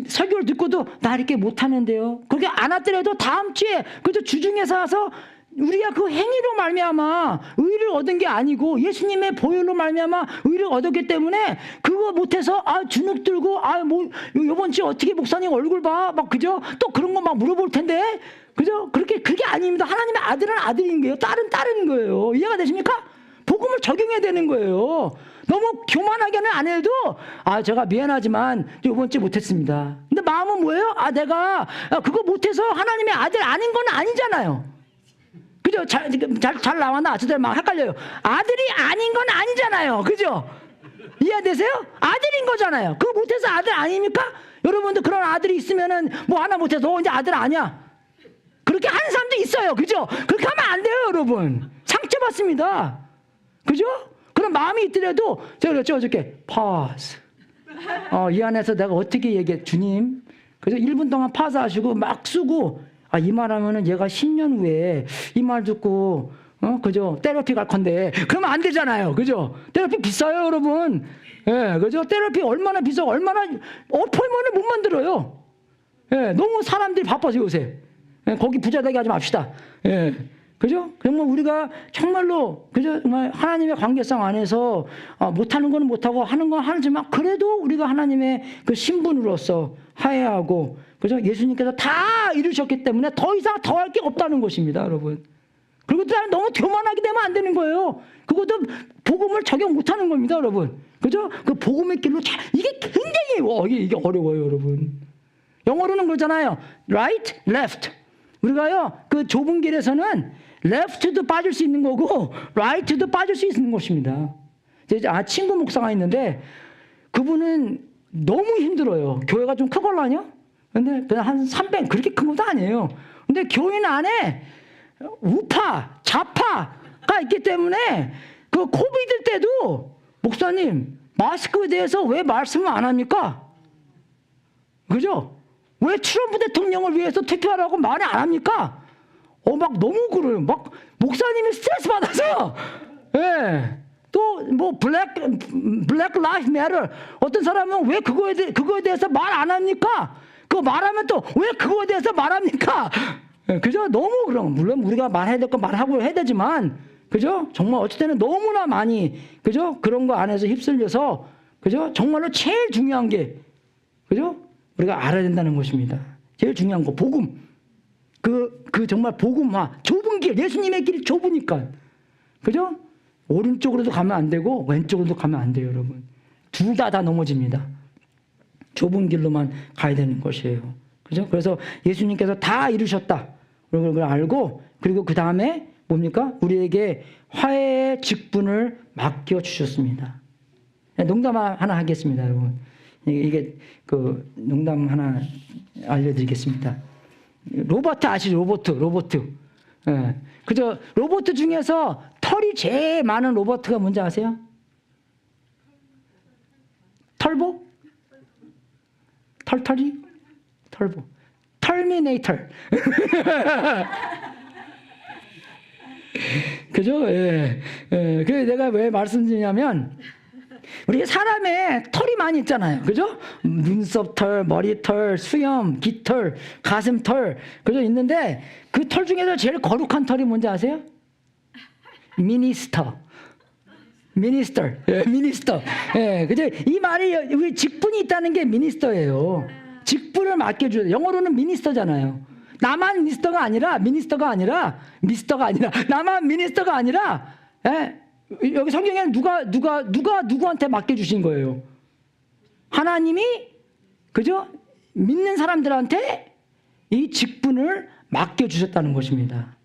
설교를 듣고도 나 이렇게 못하는데요. 그렇게 안 하더라도 다음 주에 그저 주중에서 와서 우리가 그 행위로 말미암아 의를 얻은 게 아니고 예수님의 보혈로 말미암아 의를 얻었기 때문에 그거 못해서 주눅 들고 뭐 이번 주에 어떻게 목사님 얼굴 봐 막 그죠? 또 그런 거 막 물어볼 텐데 그죠? 그게 아닙니다. 하나님의 아들은 아들인 거예요. 딸은 딸인 거예요. 이해가 되십니까? 복음을 적용해야 되는 거예요. 너무 교만하게는 안 해도 제가 미안하지만 이번 주 못했습니다. 근데 마음은 뭐예요? 내가 그거 못해서 하나님의 아들 아닌 건 아니잖아요. 그죠? 잘 나왔나? 저들 막 헷갈려요. 아들이 아닌 건 아니잖아요. 그죠? 이해되세요? 아들인 거잖아요. 그거 못해서 아들 아닙니까? 여러분도 그런 아들이 있으면은 뭐 하나 못해서 너 이제 아들 아니야. 그렇게 하는 사람도 있어요. 그죠? 그렇게 하면 안 돼요, 여러분. 상처받습니다. 그죠? 그런 마음이 있더라도 제가 그랬죠, 어저께. pause. 이 안에서 내가 어떻게 얘기해. 주님. 그래서 1분 동안 pause 하시고 막 쓰고 이 말 하면은 얘가 10년 후에 이 말 듣고 그죠? 테라피 갈 건데 그러면 안 되잖아요. 그죠? 테라피 비싸요, 여러분. 예, 그죠? 테라피 얼마나 비싸고 얼마나 어포인트를 못 만들어요. 예, 너무 사람들이 바빠서 요새. 예, 거기 부자 되게 하지 맙시다. 예. 그죠? 정말 우리가 정말로, 그죠? 정말 하나님의 관계성 안에서 못하는 건 못하고 하는 건 하지만 그래도 우리가 하나님의 그 신분으로서 화해하고, 그죠? 예수님께서 다 이루셨기 때문에 더 이상 더 할 게 없다는 것입니다, 여러분. 그리고 또 너무 교만하게 되면 안 되는 거예요. 그것도 복음을 적용 못 하는 겁니다, 여러분. 그죠? 그 복음의 길로 이게 굉장히 이게 어려워요, 여러분. 영어로는 그러잖아요. right, left. 우리가요, 그 좁은 길에서는 left도 빠질 수 있는 거고, right도 빠질 수 있는 것입니다. 친구 목사가 있는데, 그분은 너무 힘들어요. 교회가 좀 크걸라뇨? 근데 그냥 한 300, 그렇게 큰 것도 아니에요. 근데 교인 안에 우파, 좌파가 있기 때문에, 그 코비드 때도, 목사님, 마스크에 대해서 왜 말씀을 안 합니까? 그죠? 왜 트럼프 대통령을 위해서 투표하라고 말을 안 합니까? 막 너무 그래요. 막 목사님이 스트레스 받아서. 예. 또 뭐 블랙 라이프 매터. 어떤 사람은 왜 그거에 대해서 말 안 합니까? 그거 말하면 또 왜 그거에 대해서 말합니까? 예, 그죠? 너무 그런. 물론 우리가 말해야 될 거 말하고 해야 되지만, 그죠? 정말 어쩔 때는 너무나 많이, 그죠? 그런 거 안에서 휩쓸려서, 그죠? 정말로 제일 중요한 게, 그죠? 우리가 알아야 된다는 것입니다. 제일 중요한 거, 복음. 그 정말 복음화. 좁은 길, 예수님의 길이 좁으니까. 그죠? 오른쪽으로도 가면 안 되고, 왼쪽으로도 가면 안 돼요, 여러분. 둘 다 넘어집니다. 좁은 길로만 가야 되는 것이에요. 그죠? 그래서 예수님께서 다 이루셨다. 그걸 알고, 그리고 그 다음에 뭡니까? 우리에게 화해의 직분을 맡겨주셨습니다. 농담 하나 하겠습니다, 여러분. 이게 그 농담 하나 알려드리겠습니다. 로버트 아시죠? 로버트. 예. 그죠? 로버트 중에서 털이 제일 많은 로버트가 뭔지 아세요? 털보? 털보. 터미네이터. 그죠? 예. 그래서 내가 왜 말씀드리냐면, 우리 사람의 털이 많이 있잖아요. 그죠? 눈썹 털, 머리 털, 수염, 깃털, 가슴 털. 그죠? 있는데 그 털 중에서 제일 거룩한 털이 뭔지 아세요? 미니스터. 예, 그죠? 이 말이 우리 직분이 있다는 게 미니스터예요. 직분을 맡겨줘요. 영어로는 미니스터잖아요. 나만 미스터가 아니라, 나만 미니스터가 아니라, 예? 여기 성경에는 누구한테 맡겨주신 거예요? 하나님이, 그죠? 믿는 사람들한테 이 직분을 맡겨주셨다는 것입니다.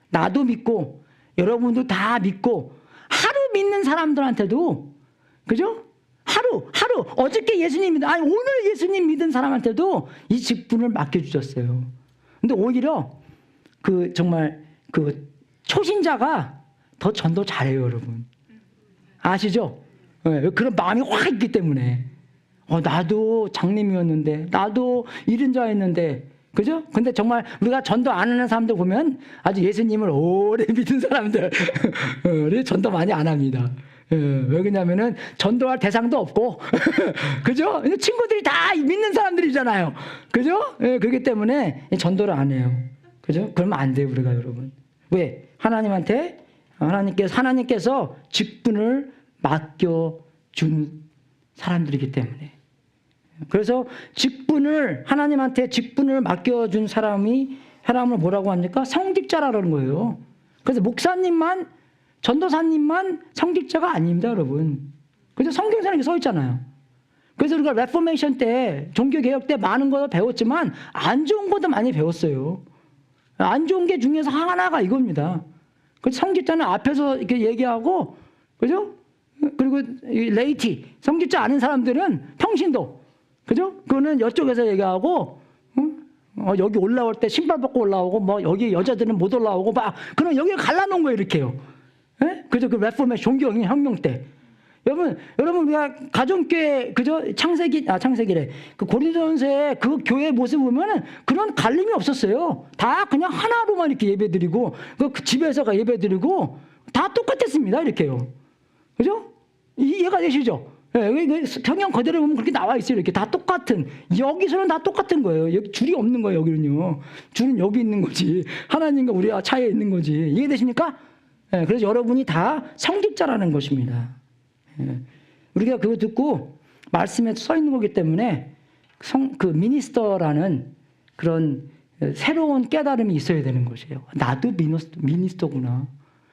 나도 믿고, 여러분도 다 믿고, 하루 믿는 사람들한테도, 그죠? 하루, 어저께 예수님 오늘 예수님 믿은 사람한테도 이 직분을 맡겨주셨어요. 근데 오히려, 정말, 초신자가 더 전도 잘해요, 여러분. 아시죠? 네, 그런 마음이 확 있기 때문에. 나도 장님이었는데, 나도 이런 자였는데, 그죠? 근데 정말 우리가 전도 안 하는 사람들 보면 아주 예수님을 오래 믿은 사람들, 전도 많이 안 합니다. 왜 그러냐면은 전도할 대상도 없고, 그죠? 친구들이 다 믿는 사람들이잖아요. 그죠? 그렇기 때문에 전도를 안 해요. 그죠? 그러면 안 돼요, 우리가, 여러분. 왜? 하나님께서 직분을 맡겨준 사람들이기 때문에. 그래서 하나님한테 직분을 맡겨준 사람을 뭐라고 합니까? 성직자라는 거예요. 그래서 목사님만, 전도사님만 성직자가 아닙니다, 여러분. 그죠? 성경에서 이렇게 써 있잖아요. 그래서 우리가 레포메이션 때, 종교개혁 때 많은 거 배웠지만 안 좋은 것도 많이 배웠어요. 안 좋은 게 중에서 하나가 이겁니다. 그 성직자는 앞에서 이렇게 얘기하고, 그죠? 그리고 이 레이티, 성직자 아는 사람들은 평신도, 그죠? 그거는 이쪽에서 얘기하고, 여기 올라올 때 신발 벗고 올라오고, 뭐 여기 여자들은 못 올라오고, 막 그럼 여기 갈라놓은 거예요, 이렇게요. 예? 그죠? 그 레포메이션 종교혁명 때. 여러분 우리가 가정교회 그죠? 창세기래. 그 고린도전서에 그 교회 모습 보면은 그런 갈림이 없었어요. 다 그냥 하나로만 이렇게 예배드리고 그 집에서가 예배드리고 다 똑같았습니다. 이렇게요. 그죠? 이해가 되시죠? 예, 성경 그대로 보면 그렇게 나와 있어요. 이렇게 다 똑같은. 여기서는 다 똑같은 거예요. 여기 줄이 없는 거예요. 여기는요. 줄은 여기 있는 거지. 하나님과 우리와 차이에 있는 거지. 이해되십니까? 예, 그래서 여러분이 다 성직자라는 것입니다. 우리가 그거 듣고 말씀에 써 있는 거기 때문에 그 미니스터라는 그런 새로운 깨달음이 있어야 되는 것이에요. 나도 미니스터구나.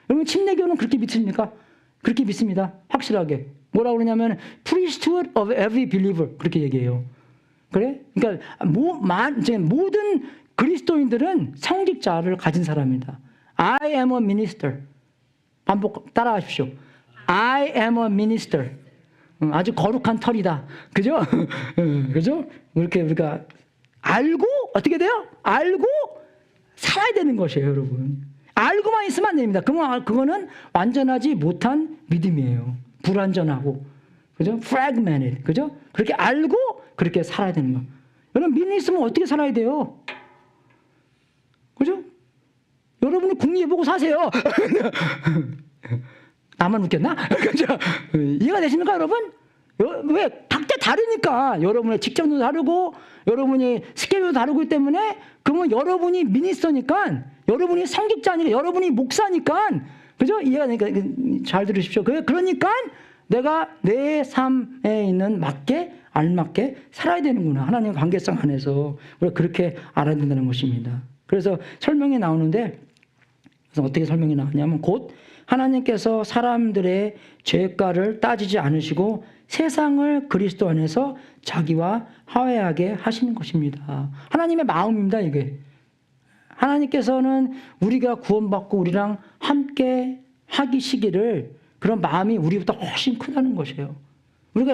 여러분 침례교는 그렇게 믿습니까? 그렇게 믿습니다. 확실하게. 뭐라고 그러냐면 priesthood of every believer 그렇게 얘기해요. 그래? 그러니까 모든 그리스도인들은 성직자를 가진 사람입니다. I am a minister. 반복 따라하십시오. I am a minister. 아주 거룩한 털이다. 그죠? 그죠? 이렇게 우리가 알고 어떻게 돼요? 알고 살아야 되는 것이에요, 여러분. 알고만 있으면 안 됩니다. 그거는 완전하지 못한 믿음이에요. 불완전하고. 그죠? fragmented. 그죠? 그렇게 알고 그렇게 살아야 되는 거. 여러분 믿음 있으면 어떻게 살아야 돼요? 그죠? 여러분이 국리 보고 사세요. 나만 웃겼나? 그죠? 이해가 되십니까, 여러분? 왜? 각자 다르니까. 여러분의 직장도 다르고, 여러분이 스케줄도 다르기 때문에, 그러면 여러분이 미니스터니까, 여러분이 성직자니까, 여러분이 목사니까, 그죠? 이해가 되니까, 잘 들으십시오. 그러니까 내가 내 삶에 있는 알맞게 살아야 되는구나. 하나님의 관계성 안에서. 우리가 그렇게 알아야 된다는 것입니다. 그래서 설명이 나오는데, 그래서 어떻게 설명이 나오냐면, 곧 하나님께서 사람들의 죄가를 따지지 않으시고 세상을 그리스도 안에서 자기와 화해하게 하시는 것입니다. 하나님의 마음입니다, 이게. 하나님께서는 우리가 구원받고 우리랑 함께 하시기를 그런 마음이 우리보다 훨씬 크다는 것이에요. 우리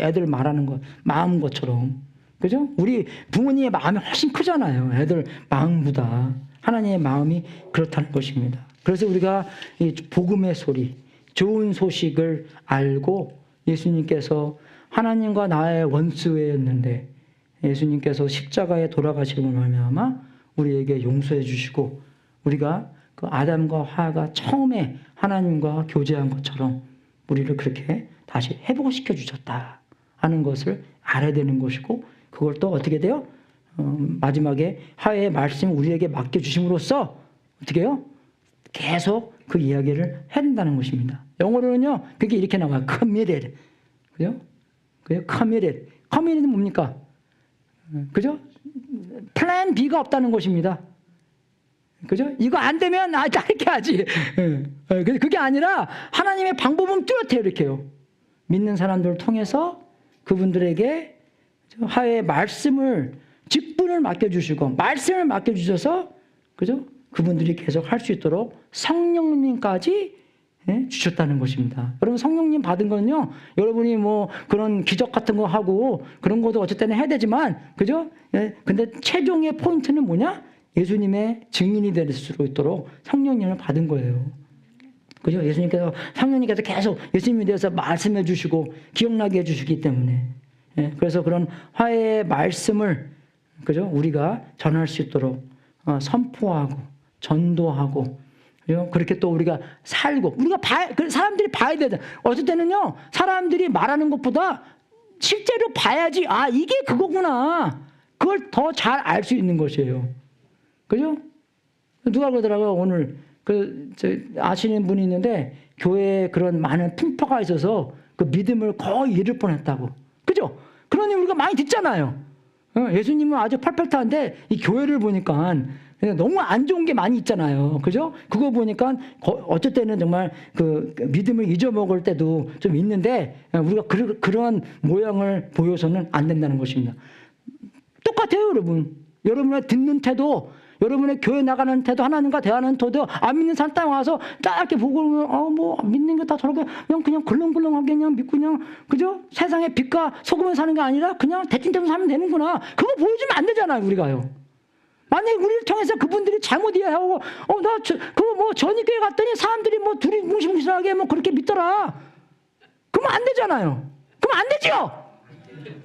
애들 말하는 것, 마음 것처럼. 그죠? 우리 부모님의 마음이 훨씬 크잖아요. 애들 마음보다. 하나님의 마음이 그렇다는 것입니다. 그래서 우리가 이 복음의 소리, 좋은 소식을 알고 예수님께서 하나님과 나의 원수였는데 예수님께서 십자가에 돌아가시고 말미암아 우리에게 용서해 주시고 우리가 그 아담과 하와가 처음에 하나님과 교제한 것처럼 우리를 그렇게 다시 회복시켜 주셨다 하는 것을 알아야 되는 것이고 그걸 또 어떻게 돼요? 마지막에 하나님의 말씀을 우리에게 맡겨주심으로써 어떻게 해요? 계속 그 이야기를 해야 된다는 것입니다. 영어로는요, 그게 이렇게 나와요. committed. 그죠? committed. committed는 뭡니까? 그죠? plan B가 없다는 것입니다. 그죠? 이거 안 되면, 이렇게 하지. 그게 아니라 하나님의 방법은 뚜렷해요. 이렇게요. 믿는 사람들을 통해서 그분들에게 하나님의 말씀을 직분을 맡겨주시고 말씀을 맡겨주셔서 그죠? 그분들이 계속 할 수 있도록 성령님까지 주셨다는 것입니다. 여러분 성령님 받은 거는요. 여러분이 뭐 그런 기적 같은 거 하고 그런 것도 어쨌든 해야 되지만 그죠? 근데 최종의 포인트는 뭐냐? 예수님의 증인이 될 수 있도록 성령님을 받은 거예요. 그죠? 성령님께서 계속 예수님에 대해서 말씀해 주시고 기억나게 해 주시기 때문에 그래서 그런 화해의 말씀을 그죠? 우리가 전할 수 있도록 선포하고 전도하고 그렇게 또 우리가 살고 우리가 사람들이 봐야 되잖아. 어떨 때는요 사람들이 말하는 것보다 실제로 봐야지 이게 그거구나. 그걸 더 잘 알 수 있는 것이에요. 그죠? 누가 그러더라고요. 오늘 아시는 분이 있는데 교회에 그런 많은 풍파가 있어서 그 믿음을 거의 잃을 뻔했다고. 그죠? 그러니 우리가 많이 듣잖아요. 예수님은 아주 펄펄한데 이 교회를 보니까 너무 안 좋은 게 많이 있잖아요. 그죠? 그거 보니까 어쩔 때는 정말 그 믿음을 잊어먹을 때도 좀 있는데 우리가 그런 모양을 보여서는 안 된다는 것입니다. 똑같아요, 여러분. 여러분의 듣는 태도, 여러분의 교회 나가는 태도, 하나님과 대하는 태도, 안 믿는 사람 딱 와서 딱 이렇게 보고, 뭐, 믿는 게 다 저렇게, 그냥 굴렁굴렁하게 그냥 믿고 그냥, 그죠? 세상에 빛과 소금을 사는 게 아니라 그냥 대충대충 살면 되는구나. 그거 보여주면 안 되잖아요, 우리가요. 만약에 우리를 통해서 그분들이 잘못 이해하고, 그거 뭐 전입교회 갔더니 사람들이 뭐 둘이 뭉실뭉실하게 뭐 그렇게 믿더라. 그러면 안 되잖아요. 그러면 안 되죠?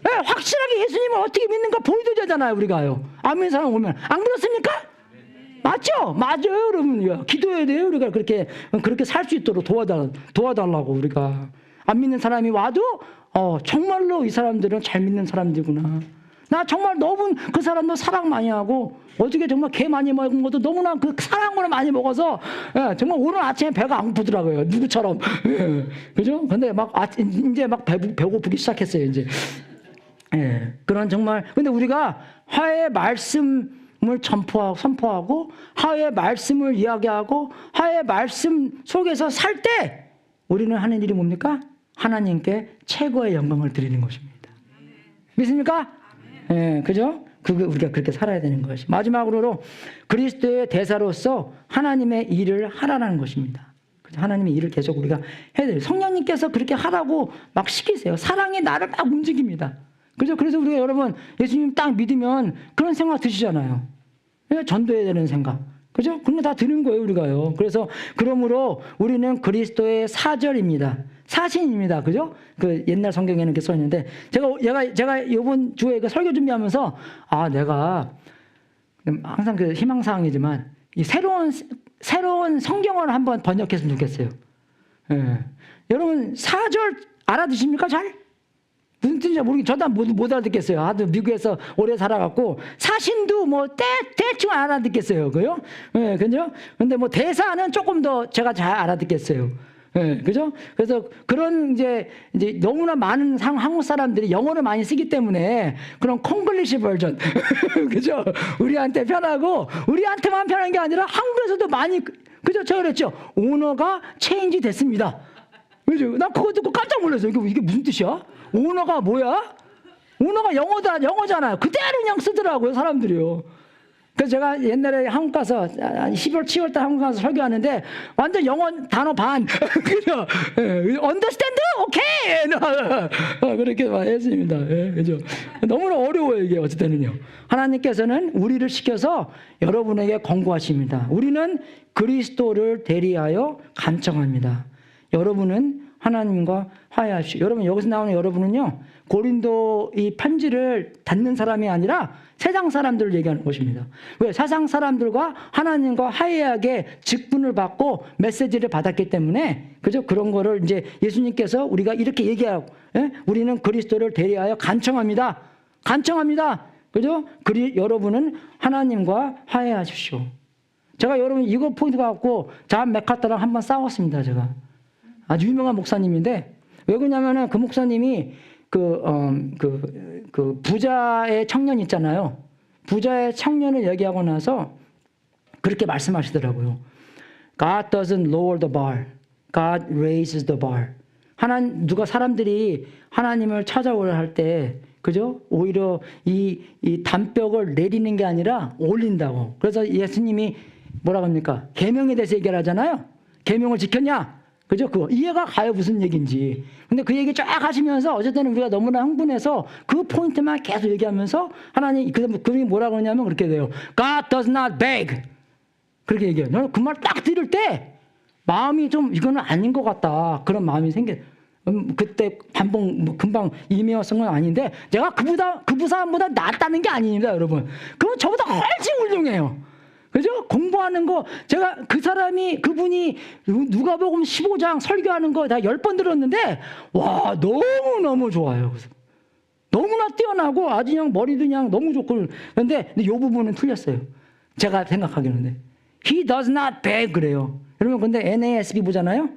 네, 확실하게 예수님을 어떻게 믿는가 보여줘야 되잖아요, 우리가요. 안 믿는 사람 오면. 안 그렇습니까? 맞죠? 맞아요, 여러분. 기도해야 돼요, 우리가 그렇게 살 수 있도록 도와달라고, 우리가. 안 믿는 사람이 와도, 정말로 이 사람들은 잘 믿는 사람들이구나. 나 정말 너무 그 사람도 사랑 많이 하고, 어저께 정말 개 많이 먹은 것도 너무나 그 사랑으로 많이 먹어서, 정말 오늘 아침에 배가 안 고프더라고요. 누구처럼. 그죠? 근데 이제 막 배고프기 시작했어요, 이제. 그런 정말. 근데 우리가 화해의 말씀을 선포하고, 화해의 말씀을 이야기하고, 화해의 말씀 속에서 살 때, 우리는 하는 일이 뭡니까? 하나님께 최고의 영광을 드리는 것입니다. 믿습니까? 그죠? 우리가 그렇게 살아야 되는 것이. 마지막으로 그리스도의 대사로서 하나님의 일을 하라는 것입니다. 하나님의 일을 계속 우리가 해야 돼요. 성령님께서 그렇게 하라고 막 시키세요. 사랑이 나를 막 움직입니다. 그죠? 그래서 우리가 여러분 예수님 딱 믿으면 그런 생각 드시잖아요. 전도해야 되는 생각. 그죠? 그런 거 다 드는 거예요, 우리가요. 그래서 그러므로 우리는 그리스도의 사절입니다. 사신입니다. 그죠? 그 옛날 성경에는 이렇게 써 있는데 제가 이번 주에 그 설교 준비하면서 내가 항상 그 희망사항이지만 이 새로운 성경어를 한번 번역했으면 좋겠어요. 여러분 사절 알아두십니까? 잘? 무슨 뜻인지 모르겠어요. 저도 못 알아듣겠어요. 하도 미국에서 오래 살아갖고 사신도 뭐 대충 알아듣겠어요. 그요? 그죠? 근데 뭐 대사는 조금 더 제가 잘 알아듣겠어요. 그죠? 그래서 그런 이제 너무나 많은 한국 사람들이 영어를 많이 쓰기 때문에 그런 콩글리시 버전, 그죠? 우리한테 편하고 우리한테만 편한 게 아니라 한국에서도 많이, 그죠? 제가 그랬죠. 오너가 체인지 됐습니다. 그죠? 나 그거 듣고 깜짝 놀랐어요. 이게 무슨 뜻이야? 오너가 뭐야? 오너가 영어잖아요. 그대로 그냥 쓰더라고요, 사람들이요. 그래서 제가 옛날에 한국 가서 10월, 7월 달 한국 가서 설교하는데 완전 영어 단어 반. 그죠? understand? 오케이. 그렇게 했습니다. 그죠? 너무나 어려워요, 이게 어쨌든요. 하나님께서는 우리를 시켜서 여러분에게 권고하십니다. 우리는 그리스도를 대리하여 간청합니다. 여러분은 하나님과 화해하시오. 여러분, 여기서 나오는 여러분은요, 고린도 이 편지를 닫는 사람이 아니라 세상 사람들을 얘기하는 것입니다. 왜? 세상 사람들과 하나님과 화해하게 직분을 받고 메시지를 받았기 때문에, 그죠? 그런 거를 이제 예수님께서 우리가 이렇게 얘기하고, 우리는 그리스도를 대리하여 간청합니다. 간청합니다. 그죠? 여러분은 하나님과 화해하십시오. 제가 여러분 이거 포인트 갖고 존 맥카터랑 한번 싸웠습니다, 제가. 아주 유명한 목사님인데, 왜 그러냐면은 그 목사님이 그 부자의 청년 있잖아요. 부자의 청년을 얘기하고 나서 그렇게 말씀하시더라고요. God doesn't lower the bar. God raises the bar. 누가 사람들이 하나님을 찾아오려 할 때, 그죠? 오히려 이 담벽을 내리는 게 아니라 올린다고. 그래서 예수님이 뭐라고 합니까? 계명에 대해서 얘기를 하잖아요. 계명을 지켰냐? 그죠? 그거 이해가 가요, 무슨 얘기인지. 근데 그 얘기 쫙 하시면서 어쨌든 우리가 너무나 흥분해서 그 포인트만 계속 얘기하면서 하나님, 그분이 뭐라고 하냐면 그렇게 돼요. God does not beg. 그렇게 얘기해요. 너는 그 말 딱 들을 때 마음이 좀 이거는 아닌 것 같다. 그런 마음이 그때 금방 이메어쓴 건 아닌데 제가 그 사람보다 낫다는 게 아닙니다, 여러분. 그건 저보다 훨씬 훌륭해요. 그죠? 공부하는 거, 제가 그분이 누가복음 15장 설교하는 거 다 10번 들었는데, 와, 너무너무 좋아요. 너무나 뛰어나고, 아주 그냥 머리도 그냥 너무 좋고, 근데 이 부분은 틀렸어요. 제가 생각하기로는. He does not beg 그래요. 여러분, 근데 NASB 보잖아요?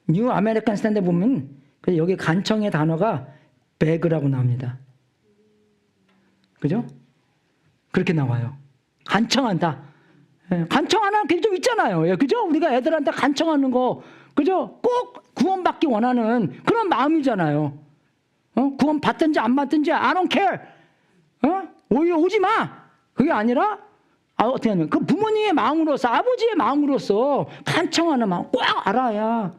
New American Standard 보면, 여기 간청의 단어가 beg라고 나옵니다. 그죠? 그렇게 나와요. 간청한다. 예, 간청하는 게 좀 있잖아요. 예, 그죠? 우리가 애들한테 간청하는 거, 그죠? 꼭 구원받기 원하는 그런 마음이잖아요. 구원 받든지 안 받든지 I don't care. 오히려 오지 마. 그게 아니라 어떻게 하면 그 부모님의 마음으로서 아버지의 마음으로서 간청하는 마음 꼭 알아야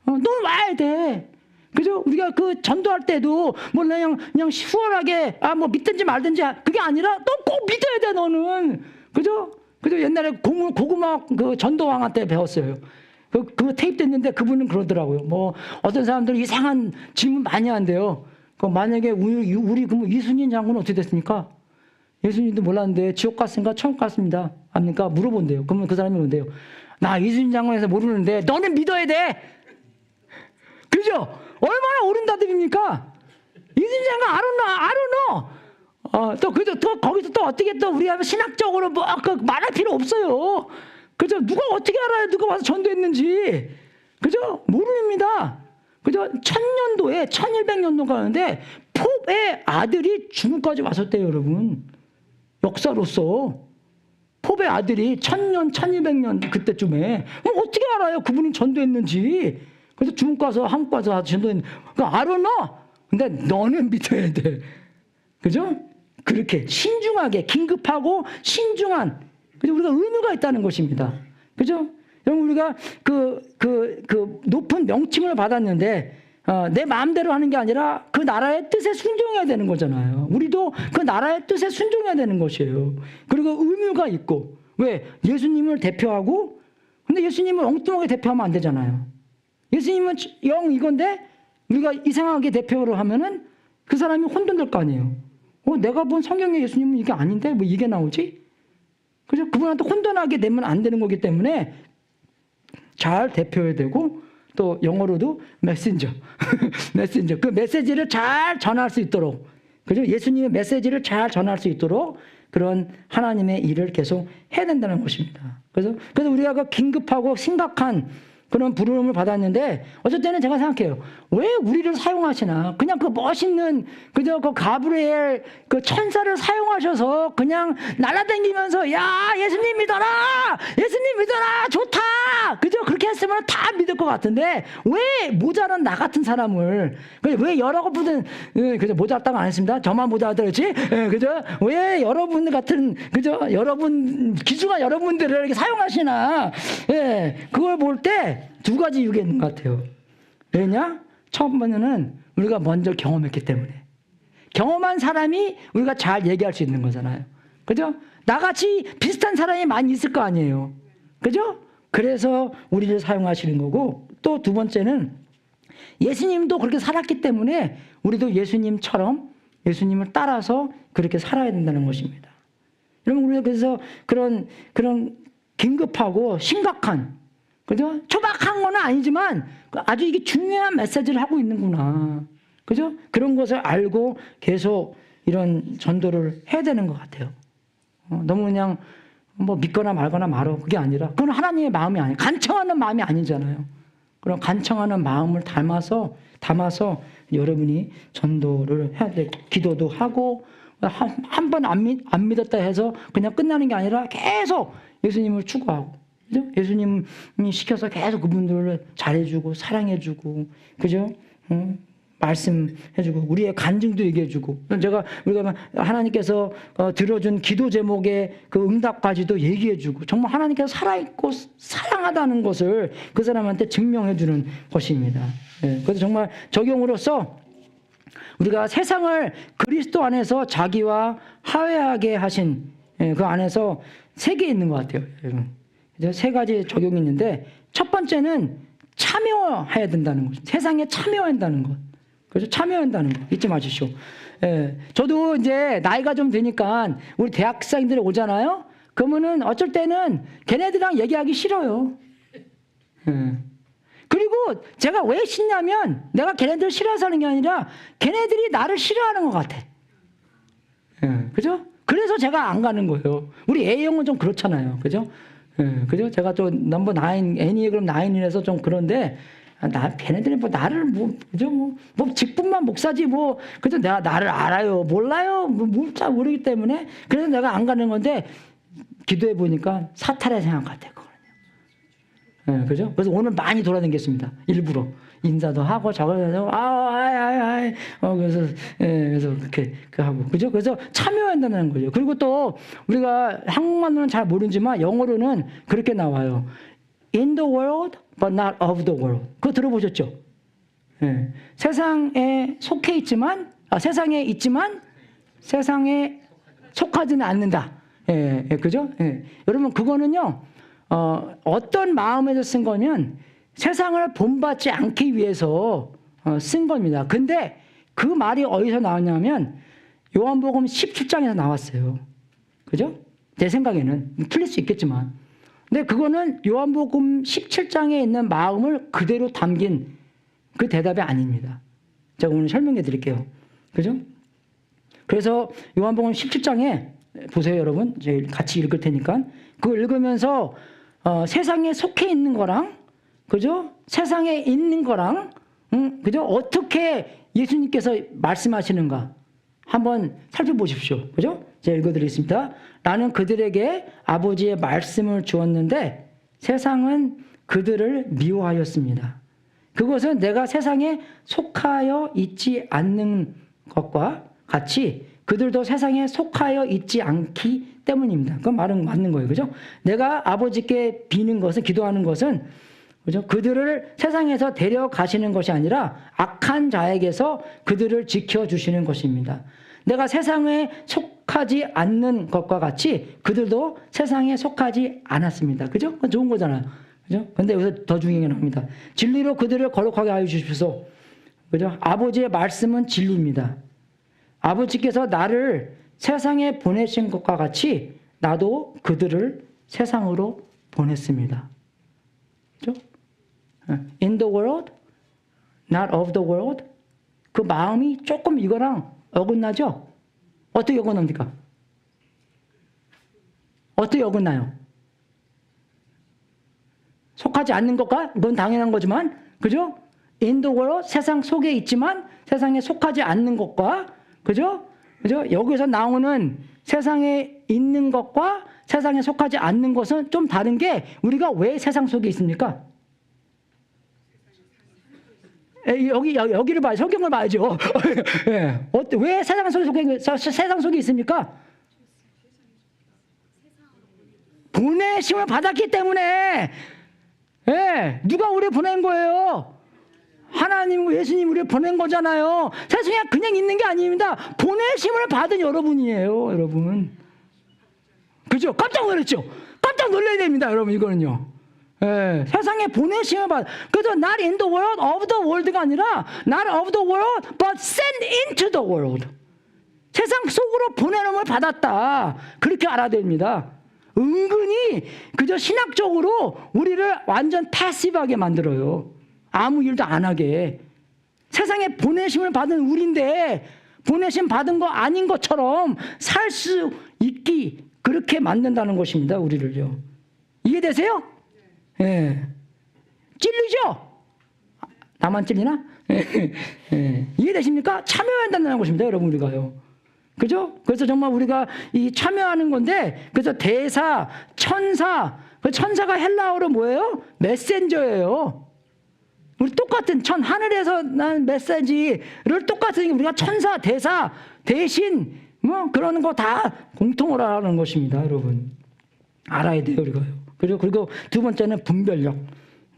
넌 와야 돼. 그죠? 우리가 그 전도할 때도 뭐 그냥 수월하게 뭐 믿든지 말든지 그게 아니라 너 꼭 믿어야 돼 너는. 그죠? 그죠? 옛날에 고구마 그 전도왕한테 배웠어요. 그 테이프 됐는데 그분은 그러더라고요. 뭐 어떤 사람들은 이상한 질문 많이 한대요. 만약에 우리 그럼 이순신 장군은 어떻게 됐습니까? 예수님도 몰랐는데 지옥 갔습니까? 천국 갔습니다. 압니까? 물어본대요. 그러면 그 사람이 그런대요. 나 이순신 장군에서 모르는데 너는 믿어야 돼. 그죠? 얼마나 오른다들입니까? 이순신 장군 알아know. 또 거기서 또 어떻게 또 우리가 신학적으로 뭐 말할 필요 없어요. 그죠? 누가 어떻게 알아요? 누가 와서 전도했는지. 그죠? 모릅니다. 그죠? 1000년도에 1100년도 가는데 pop의 아들이 중국까지 왔었대요, 여러분. 역사로서. pop의 아들이 1000년, 1200년 그때쯤에. 그럼 어떻게 알아요? 그분이 전도했는지. 그래서 중국 가서 한국 가서 전도했는지. 알아know. 근데 너는 믿어야 돼. 그죠? 그렇게 신중하게 긴급하고 신중한 그죠? 우리가 의무가 있다는 것입니다. 그죠? 여러분 우리가 그 높은 명칭을 받았는데 내 마음대로 하는 게 아니라 그 나라의 뜻에 순종해야 되는 거잖아요. 우리도 그 나라의 뜻에 순종해야 되는 것이에요. 그리고 의무가 있고 왜? 예수님을 대표하고 근데 예수님을 엉뚱하게 대표하면 안 되잖아요. 예수님은 영 이건데 우리가 이상하게 대표를 하면은 그 사람이 혼돈될 거 아니에요. 내가 본 성경의 예수님은 이게 아닌데 뭐 이게 나오지? 그죠? 그분한테 혼돈하게 되면 안 되는 거기 때문에 잘 대표해야 되고 또 영어로도 메신저. 메신저. 그 메시지를 잘 전할 수 있도록 그죠? 예수님의 메시지를 잘 전할 수 있도록 그런 하나님의 일을 계속 해야 된다는 것입니다. 그래서 우리가 그 긴급하고 심각한 그런 부름을 받았는데 어쩔 때는 제가 생각해요. 왜 우리를 사용하시나? 그냥 그 멋있는 그저 그 가브리엘 그 천사를 사용하셔서 그냥 날아다니면서 야 예수님 믿어라, 예수님 믿어라, 좋다. 그죠? 그렇게 했으면 다 믿을 것 같은데 왜 모자란 나 같은 사람을 왜 여러분은 그죠? 모자랐다고 안 했습니다. 저만 모자랐지? 그죠? 왜 여러분 같은 그죠? 여러분 기중한 여러분들을 이렇게 사용하시나? 그걸 볼 때. 두 가지 이유가 있는 것 같아요. 왜냐? 첫 번째는 우리가 먼저 경험했기 때문에. 경험한 사람이 우리가 잘 얘기할 수 있는 거잖아요. 그죠? 나같이 비슷한 사람이 많이 있을 거 아니에요. 그죠? 그래서 우리를 사용하시는 거고 또 두 번째는 예수님도 그렇게 살았기 때문에 우리도 예수님처럼 예수님을 따라서 그렇게 살아야 된다는 것입니다. 여러분 우리가 그래서 그런 긴급하고 심각한 그죠? 초박한 건 아니지만 아주 이게 중요한 메시지를 하고 있는구나. 그죠? 그런 것을 알고 계속 이런 전도를 해야 되는 것 같아요. 너무 그냥 뭐 믿거나 말거나 말어. 그게 아니라 그건 하나님의 마음이 아니에요. 간청하는 마음이 아니잖아요. 그런 간청하는 마음을 담아서 여러분이 전도를 해야 되고 기도도 하고 한 번 안 믿었다 해서 그냥 끝나는 게 아니라 계속 예수님을 추구하고 그죠? 예수님이 시켜서 계속 그분들을 잘해주고 사랑해주고 그죠? 말씀해주고 우리의 간증도 얘기해주고 우리가 하나님께서 들어준 기도 제목의 그 응답까지도 얘기해주고 정말 하나님께서 살아있고 사랑하다는 것을 그 사람한테 증명해주는 것입니다. 그래서 정말 적용으로서 우리가 세상을 그리스도 안에서 자기와 화해하게 하신 그 안에서 세 개 있는 것 같아요. 세 가지 적용이 있는데 첫 번째는 참여해야 된다는 것. 세상에 참여해야 한다는 것. 그래서 참여한다는 거 잊지 마십시오. 저도 이제 나이가 좀 되니까 우리 대학생들이 오잖아요. 그러면은 어쩔 때는 걔네들이랑 얘기하기 싫어요. 그리고 제가 왜 싫냐면 내가 걔네들 싫어해서 하는 게 아니라 걔네들이 나를 싫어하는 것 같아. 그죠? 그래서 제가 안 가는 거예요. 우리 A형은 좀 그렇잖아요. 그죠? 그죠? 제가 좀 넘버 9, 애니그램 9이라서 좀 그런데 걔네들이 뭐 나를 그죠? 뭐 직분만 목사지 그죠? 나를 알아요? 몰라요? 잘 모르기 때문에 그래서 내가 안 가는 건데 기도해 보니까 사찰의 생각 같았거든요. 예, 그죠? 그래서 오늘 많이 돌아다녔습니다. 일부러. 인사도 하고 저거 해서 그래서 그래서 그렇게 하고 그죠? 그래서 참여한다는 거죠. 그리고 또 우리가 한국말로는 잘 모르지만 영어로는 그렇게 나와요. In the world, but not of the world. 그거 들어보셨죠? 예. 세상에 속해 있지만 세상에 있지만 세상에 속하지는 않는다. 예, 그죠? 예. 여러분 그거는요. 어떤 마음에서 쓴 거면 세상을 본받지 않기 위해서 쓴 겁니다. 근데 그 말이 어디서 나왔냐면 요한복음 17장에서 나왔어요. 그죠? 제 생각에는 틀릴 수 있겠지만 근데 그거는 요한복음 17장에 있는 마음을 그대로 담긴 그 대답이 아닙니다. 제가 오늘 설명해 드릴게요. 그죠? 그래서 요한복음 17장에 보세요, 여러분. 제가 같이 읽을 테니까. 그거 읽으면서 세상에 속해 있는 거랑 그죠? 세상에 있는 거랑 그죠? 어떻게 예수님께서 말씀하시는가 한번 살펴보십시오. 그죠? 제가 읽어드리겠습니다. 나는 그들에게 아버지의 말씀을 주었는데 세상은 그들을 미워하였습니다. 그것은 내가 세상에 속하여 있지 않는 것과 같이 그들도 세상에 속하여 있지 않기 때문입니다. 그 말은 맞는 거예요. 그죠? 내가 아버지께 비는 것은, 기도하는 것은, 그죠? 그들을 세상에서 데려가시는 것이 아니라 악한 자에게서 그들을 지켜주시는 것입니다. 내가 세상에 속하지 않는 것과 같이 그들도 세상에 속하지 않았습니다. 그죠? 그건 좋은 거잖아요. 그죠? 근데 여기서 더 중요한 게 나옵니다. 진리로 그들을 거룩하게 하여 주십시오. 그죠? 아버지의 말씀은 진리입니다. 아버지께서 나를 세상에 보내신 것과 같이 나도 그들을 세상으로 보냈습니다. 그죠? In the world, not of the world. 그 마음이 조금 이거랑 어긋나죠? 어떻게 어긋납니까? 어떻게 어긋나요? 속하지 않는 것과 그건 당연한 거지만 그죠? In the world, 세상 속에 있지만 세상에 속하지 않는 것과 그죠? 그죠? 여기서 나오는 세상에 있는 것과 세상에 속하지 않는 것은 좀 다른 게 우리가 왜 세상 속에 있습니까? 여기를 봐요. 성경을 봐야죠. 왜 세상 속에 있습니까? 보내심을 받았기 때문에. 누가 우리 보낸 거예요? 하나님, 예수님 우리를 보낸 거잖아요. 세상에 그냥 있는 게 아닙니다. 보내심을 받은 여러분이에요, 여러분. 그죠? 깜짝 놀랐죠? 깜짝 놀라야 됩니다, 여러분, 이거는요. 세상에 보내심을 받. 그래서 not in the world, of the world가 아니라 not of the world, but sent into the world. 세상 속으로 보내nom을 받았다. 그렇게 알아야 됩니다. 은근히 그저 신학적으로 우리를 완전 패시브하게 만들어요. 아무 일도 안 하게. 세상에 보내심을 받은 우리인데 보내심 받은 거 아닌 것처럼 살 수 있기 그렇게 만든다는 것입니다. 우리를요. 이해되세요? 찔리죠? 나만 찔리나? 이해되십니까? 참여해야 한다는 것입니다. 여러분 우리가요. 그죠? 그래서 정말 우리가 이 참여하는 건데 그래서 대사, 천사, 그 천사가 헬라어로 뭐예요? 메신저예요. 우리 똑같은 하늘에서 난 메시지를 똑같은 우리가 천사, 대사, 대신 뭐 그런 거 다 공통으로 하는 것입니다, 여러분. 알아야 돼요, 우리가요. 그죠? 그리고 두 번째는 분별력.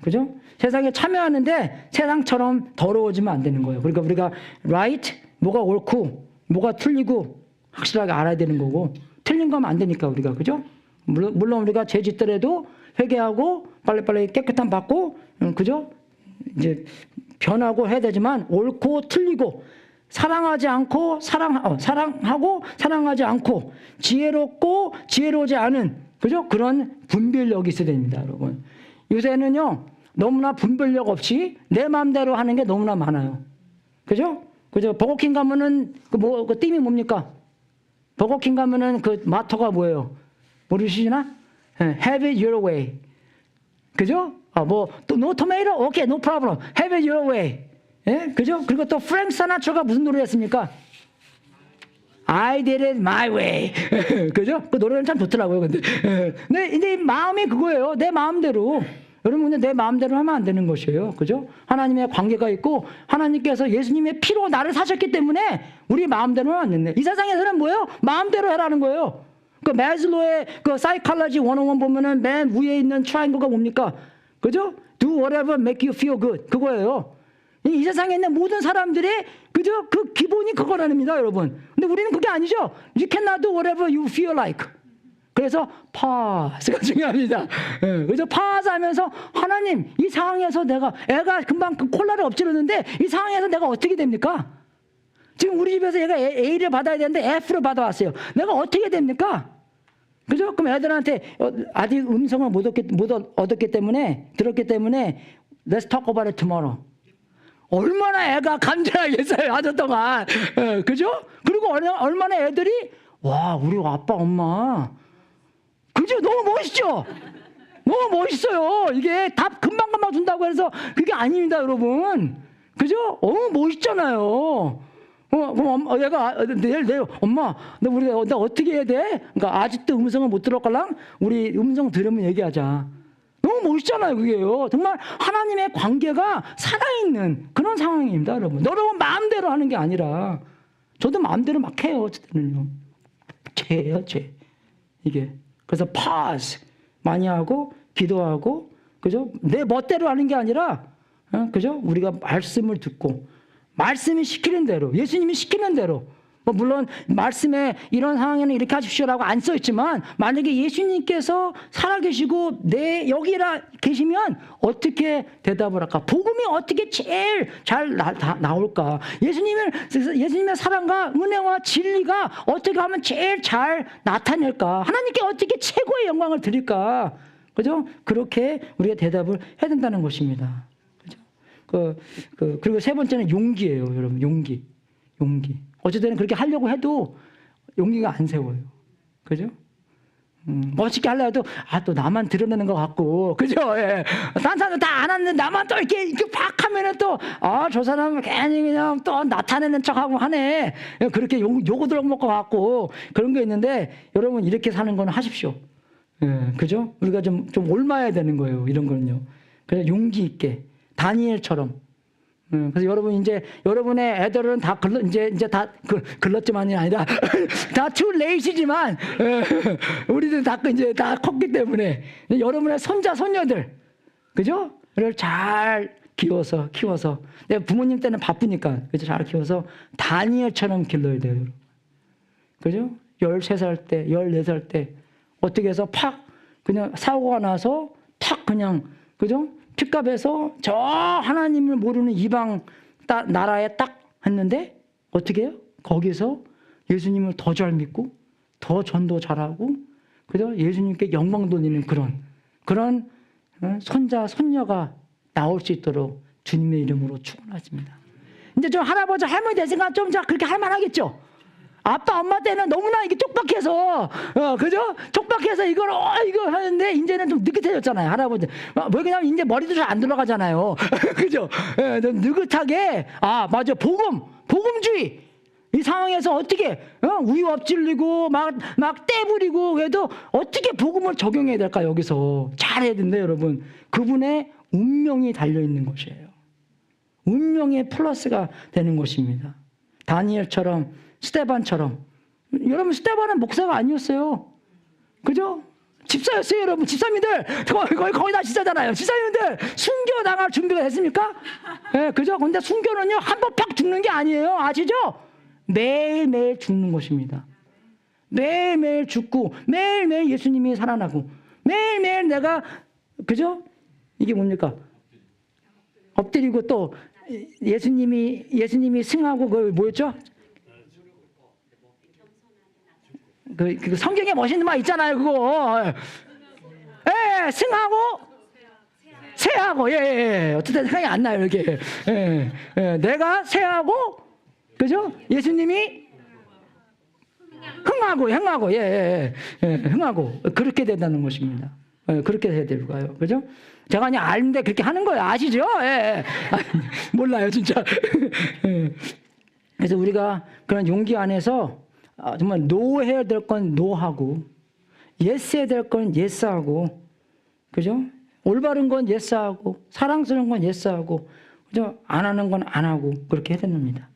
그죠? 세상에 참여하는데 세상처럼 더러워지면 안 되는 거예요. 그러니까 우리가 right, 뭐가 옳고 뭐가 틀리고 확실하게 알아야 되는 거고 틀린 거 하면 안 되니까 우리가. 그죠? 물론 우리가 죄 짓더라도 회개하고 빨리빨리 깨끗함 받고 그죠? 이제 변하고 해야 되지만 옳고 틀리고 사랑하지 않고 사랑하고 사랑하지 않고 지혜롭고 지혜로우지 않은 그죠? 그런 분별력이 있어야 됩니다, 여러분. 요새는요 너무나 분별력 없이 내 마음대로 하는 게 너무나 많아요. 그죠? 그죠? 버거킹 가면은 그 띠이 뭡니까? 버거킹 가면은 그 마토가 뭐예요? 모르시나? Have it your way. 그죠? no tomato? Okay, no problem. Have it your way. 그죠? 그리고 또 프랭크 사나트라가 무슨 노래 했습니까? I did it my way. 그죠? 그 노래는 참 좋더라고요. 근데 이제 마음이 그거예요. 내 마음대로. 여러분, 근데 내 마음대로 하면 안 되는 것이에요. 그죠? 하나님의 관계가 있고, 하나님께서 예수님의 피로 나를 사셨기 때문에 우리 마음대로는 안 된대. 이 세상에서는 뭐예요? 마음대로 해라는 거예요. 그 매슬로의 그 사이콜로지 101 보면은 맨 위에 있는 트라이앵글가 뭡니까? 그죠? Do whatever make you feel good. 그거예요. 이 세상에 있는 모든 사람들이 그죠? 그 기본이 그거랍니다, 여러분. 근데 우리는 그게 아니죠. You cannot do whatever you feel like. 그래서 파스가 중요합니다. 그래서 파스 하면서 하나님 이 상황에서 내가 애가 금방 그 콜라를 엎질렀는데 이 상황에서 내가 어떻게 됩니까? 지금 우리 집에서 얘가 A를 받아야 되는데 F를 받아왔어요. 내가 어떻게 됩니까? 그죠? 그럼 애들한테 아직 음성을 못 얻었기 때문에 들었기 때문에 Let's talk about it tomorrow. 얼마나 애가 간절하겠어요, 아주 동안. 그죠? 그리고 얼마나 애들이 와 우리 아빠 엄마 그죠? 너무 멋있죠? 너무 멋있어요. 이게 답 금방금방 준다고 해서 그게 아닙니다, 여러분. 그죠? 멋있잖아요. 그럼 얘가 내일 엄마, 나 어떻게 해야 돼? 그러니까 아직도 음성을 못 들었걸랑 우리 음성 들으면 얘기하자. 너무 멋있잖아요, 그게요. 정말 하나님의 관계가 살아있는 그런 상황입니다, 여러분. 여러분 마음대로 하는 게 아니라 저도 마음대로 막 해요, 어쨌든요. 죄예요, 죄. 이게. 그래서 pause 많이 하고 기도하고 그죠? 내 멋대로 하는 게 아니라 그죠? 우리가 말씀을 듣고 말씀이 시키는 대로 예수님이 시키는 대로 물론 말씀에 이런 상황에는 이렇게 하십시오라고 안 써 있지만 만약에 예수님께서 살아계시고 내 여기라 계시면 어떻게 대답을 할까? 복음이 어떻게 제일 잘 나올까? 예수님의 사랑과 은혜와 진리가 어떻게 하면 제일 잘 나타낼까? 하나님께 어떻게 최고의 영광을 드릴까? 그죠? 그렇게 우리가 대답을 해야 된다는 것입니다. 그죠? 그리고 세 번째는 용기예요, 여러분. 용기. 어쨌든 그렇게 하려고 해도 용기가 안 세워요. 그죠? 멋있게 하려 해도, 또 나만 드러내는 것 같고, 그죠? 예. 다른 사람들 다 안 하는데 나만 또 이렇게 팍 하면은 또, 저 사람은 괜히 그냥 또 나타내는 척하고 하네. 그렇게 요거 들어먹을 것 같고, 그런 게 있는데, 여러분 이렇게 사는 건 하십시오. 예. 그죠? 우리가 좀 옮아야 되는 거예요. 이런 거는요. 그래서 용기 있게, 다니엘처럼. 그래서 여러분 여러분의 애들은 다 이제 다 글렀지만이 아니라 다 too late지만 우리들 다 이제 다 컸기 때문에 여러분의 손자 손녀들 그죠?를 잘 키워서 내 부모님 때는 바쁘니까 그죠? 잘 키워서 다니엘처럼 길러야 돼요. 그죠? 13살 때 14살 때 어떻게 해서 팍 그냥 사고가 나서 탁 그냥 그죠? 핏값에서 저 하나님을 모르는 이방 나라에 딱 했는데 어떻게 해요? 거기서 예수님을 더 잘 믿고 더 전도 잘하고 그죠? 예수님께 영광 돌리는 그런 손자 손녀가 나올 수 있도록 주님의 이름으로 축원하십니다. 이제 좀 할아버지 할머니 되니까 좀 그렇게 할만하겠죠? 아빠 엄마 때는 너무나 이게 촉박해서 그죠? 촉박해서 이거 하는데 이제는 좀 느긋해졌잖아요, 할아버지. 왜 그러냐면 이제 머리도 잘 안 돌아가잖아요. 그죠? 좀 느긋하게 맞아. 복음주의 이 상황에서 어떻게 우유 엎질리고 막 떼부리고 그래도 어떻게 복음을 적용해야 될까? 여기서 잘해야 된다, 여러분. 그분의 운명이 달려 있는 것이에요. 운명의 플러스가 되는 것입니다. 다니엘처럼 스데반처럼. 여러분 스데반은 목사가 아니었어요. 그죠? 집사였어요, 여러분. 집사님들 거의 다 집사잖아요. 집사님들 순교 당할 준비가 됐습니까? 네, 그죠? 근데 순교는요 한 번 팍 죽는 게 아니에요. 아시죠? 매일매일 죽는 것입니다. 매일매일 죽고 매일매일 예수님이 살아나고 매일매일 내가 그죠? 이게 뭡니까? 엎드리고 또 예수님이 승하고 그 뭐였죠? 그 성경에 멋있는 말 있잖아요, 그거. 예, 승하고 세하고 예. 어쨌든 생각이 안 나요, 이렇게. 내가 세하고 그죠? 예수님이 흥하고 예. 흥하고 그렇게 된다는 것입니다. 그렇게 해야 될까요? 그죠? 제가 그냥 아는데 그렇게 하는 거예요. 아시죠? 예. 몰라요, 진짜. 그래서 우리가 그런 용기 안에서 정말 노해야 될 건 노하고 예스해야 될 건 예스하고 그죠? 올바른 건 예스하고 사랑스러운 건 예스하고 그죠? 안 하는 건 안 하고 그렇게 해야 됩니다.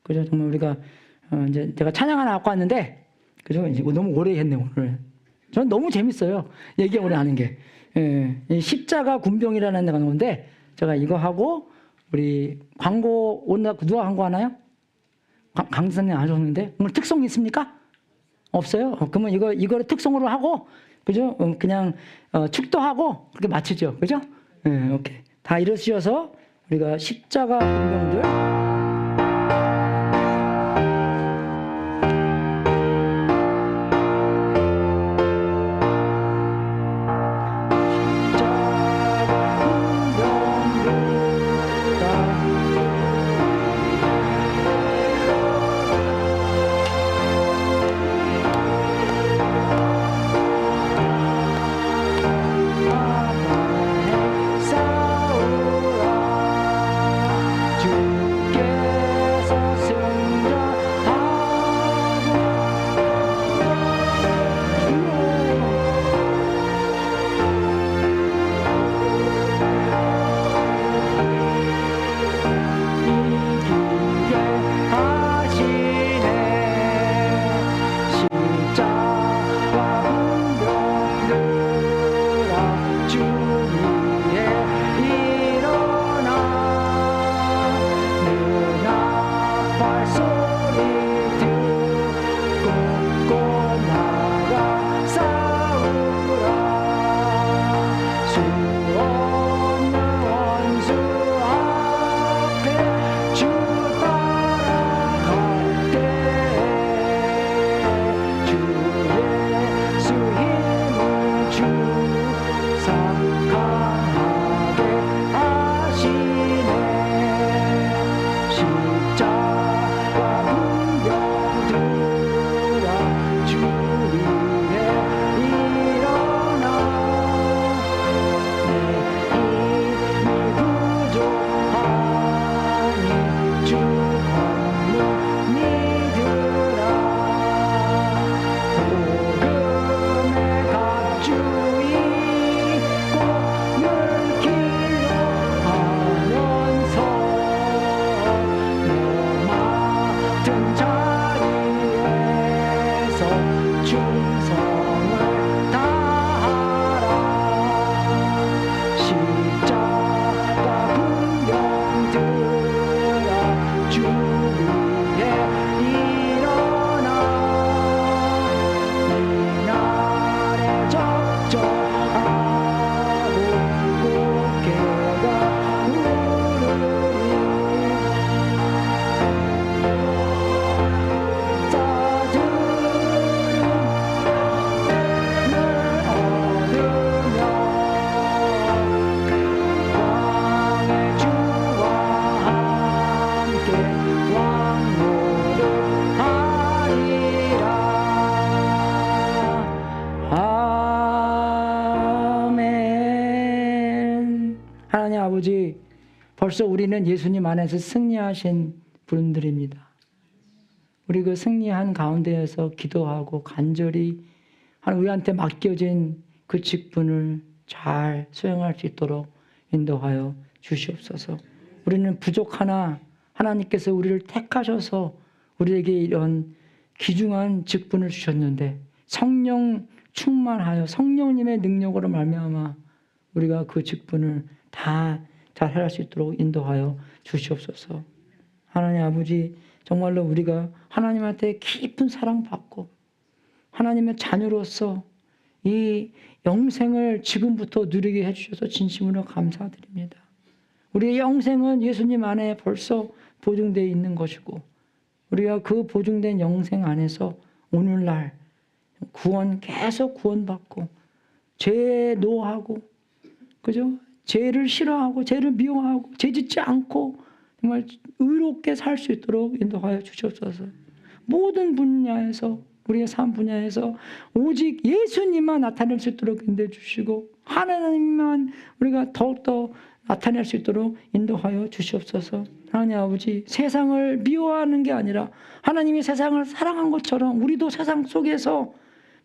그죠? 정말 우리가 이제 제가 찬양 하나 갖고 왔는데 그죠? 이제 너무 오래 했네 오늘. 저는 너무 재밌어요. 얘기 오래 하는 게. 예, 이 십자가 군병이라는 데가 나오는데 제가 이거 하고 우리 광고 오늘 누가 광고 하나요? 강사님 안 하셨는데 오늘 특성 있습니까? 없어요? 그러면 이거를 특성으로 하고 그죠? 그냥 축도하고 그렇게 마치죠. 그죠? 예, 오케이. 다 일어서셔서 우리가 십자가 군병들 아버지, 벌써 우리는 예수님 안에서 승리하신 분들입니다. 우리 그 승리한 가운데에서 기도하고 간절히 우리한테 맡겨진 그 직분을 잘 수행할 수 있도록 인도하여 주시옵소서. 우리는 부족하나 하나님께서 우리를 택하셔서 우리에게 이런 귀중한 직분을 주셨는데 성령 충만하여 성령님의 능력으로 말미암아 우리가 그 직분을 다 잘 할 수 있도록 인도하여 주시옵소서. 하나님 아버지, 정말로 우리가 하나님한테 깊은 사랑받고 하나님의 자녀로서 이 영생을 지금부터 누리게 해주셔서 진심으로 감사드립니다. 우리의 영생은 예수님 안에 벌써 보증되어 있는 것이고 우리가 그 보증된 영생 안에서 오늘날 계속 구원받고 죄에 노하고 그죠? 죄를 싫어하고 죄를 미워하고 죄짓지 않고 정말 의롭게 살 수 있도록 인도하여 주시옵소서. 모든 분야에서 우리의 삶 분야에서 오직 예수님만 나타낼 수 있도록 인도해 주시고 하나님만 우리가 더욱더 나타낼 수 있도록 인도하여 주시옵소서. 하나님 아버지, 세상을 미워하는 게 아니라 하나님이 세상을 사랑한 것처럼 우리도 세상 속에서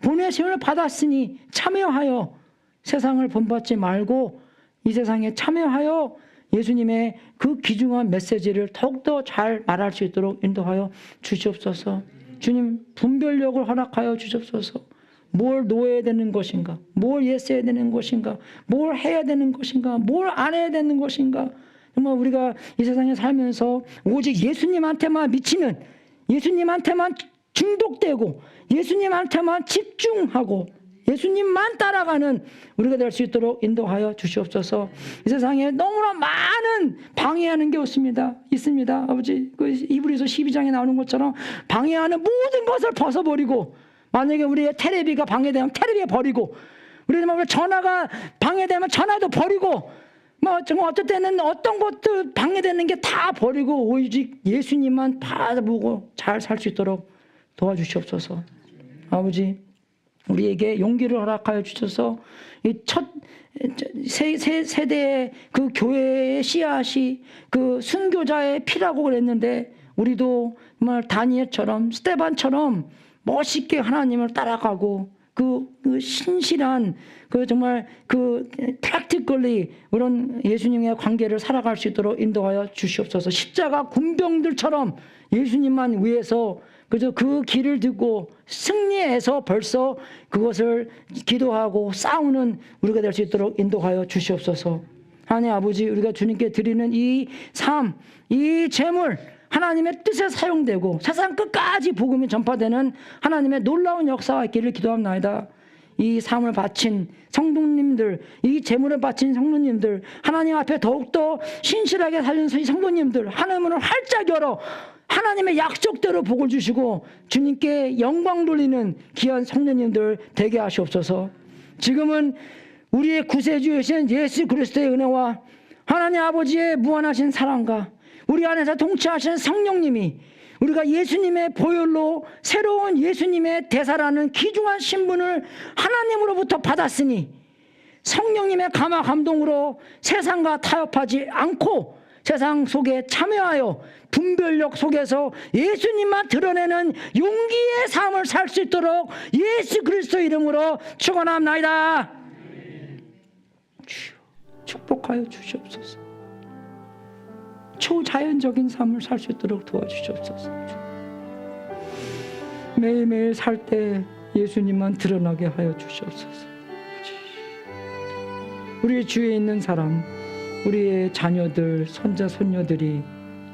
보내심을 받았으니 참여하여 세상을 본받지 말고 이 세상에 참여하여 예수님의 그 귀중한 메시지를 더욱더 잘 말할 수 있도록 인도하여 주시옵소서. 주님, 분별력을 허락하여 주시옵소서. 뭘 놓아야 되는 것인가, 뭘 예스해야 되는 것인가, 뭘 해야 되는 것인가, 뭘 안 해야 되는 것인가. 정말 우리가 이 세상에 살면서 오직 예수님한테만 미치는, 예수님한테만 중독되고 예수님한테만 집중하고 예수님만 따라가는 우리가 될 수 있도록 인도하여 주시옵소서. 이 세상에 너무나 많은 방해하는 게 있습니다. 아버지, 그 히브리서 12장에 나오는 것처럼 방해하는 모든 것을 벗어버리고, 만약에 우리의 테레비가 방해되면 테레비 버리고, 우리 전화가 방해되면 전화도 버리고, 정말 어떨 때는 어떤 것도 방해되는 게 다 버리고 오직 예수님만 바라보고 잘 살 수 있도록 도와주시옵소서. 아버지, 우리에게 용기를 허락하여 주셔서 이 첫 세대의 그 교회의 씨앗이 그 순교자의 피라고 그랬는데, 우리도 정말 다니엘처럼 스데반처럼 멋있게 하나님을 따라가고 그 신실한 그 정말 그 practically 그런 예수님의 관계를 살아갈 수 있도록 인도하여 주시옵소서. 십자가 군병들처럼 예수님만 위해서 그저 그 길을 듣고 승리해서 벌써 그것을 기도하고 싸우는 우리가 될 수 있도록 인도하여 주시옵소서. 하나님 아버지, 우리가 주님께 드리는 이 삶, 이 재물, 하나님의 뜻에 사용되고 세상 끝까지 복음이 전파되는 하나님의 놀라운 역사가 있기를 기도합나이다. 이 삶을 바친 성도님들, 이 재물을 바친 성도님들, 하나님 앞에 더욱더 신실하게 살리는 성도님들, 하나님을 활짝 열어 하나님의 약속대로 복을 주시고 주님께 영광 돌리는 귀한 성도님들 되게 하시옵소서. 지금은 우리의 구세주이신 예수 그리스도의 은혜와 하나님 아버지의 무한하신 사랑과 우리 안에서 통치하시는 성령님이 우리가 예수님의 보혈로 새로운 예수님의 대사라는 귀중한 신분을 하나님으로부터 받았으니 성령님의 감화 감동으로 세상과 타협하지 않고 세상 속에 참여하여 분별력 속에서 예수님만 드러내는 용기의 삶을 살 수 있도록 예수 그리스도 이름으로 축원합나이다. 축복하여 주시옵소서. 초자연적인 삶을 살 수 있도록 도와주시옵소서. 매일매일 살 때 예수님만 드러나게 하여 주시옵소서. 우리 주위에 있는 사람, 우리의 자녀들, 손자, 손녀들이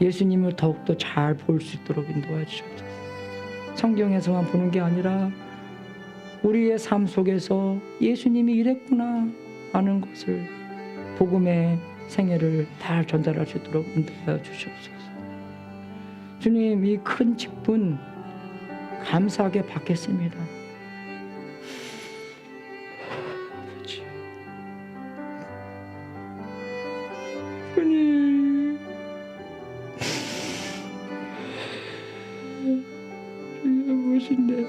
예수님을 더욱더 잘 볼 수 있도록 인도해 주시옵소서. 성경에서만 보는 게 아니라 우리의 삶 속에서 예수님이 이랬구나 하는 것을 복음의 생애를 다 전달할 수 있도록 인도하여 주시옵소서. 주님, 이 큰 직분 감사하게 받겠습니다. 주님, 주님 무엇인데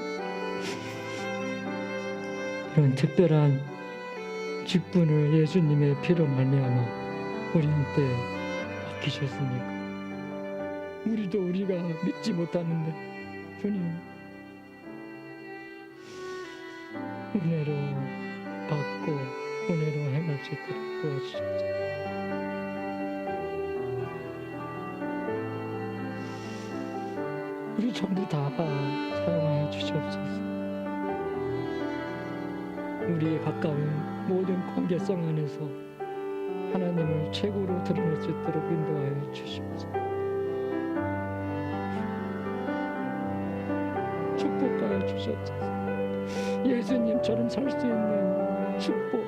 이런 특별한 직분을 예수님의 피로 말미암아 우리한테 맡기셨으니까 우리가 믿지 못하는데 주님 은혜로 받고 은혜로 행할 수 있도록 도와주시옵소서. 우리 전부 다 사용하여 주시옵소서. 우리의 가까운 모든 관계성 안에서 하나님을 최고로 드러낼 수 있도록 인도하여 주시옵소서. 축복하여 주시옵소서. 예수님처럼 살 수 있는 축복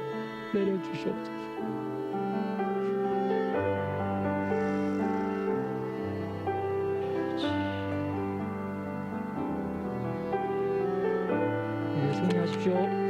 내려주시옵소서. 예수님 하십시오.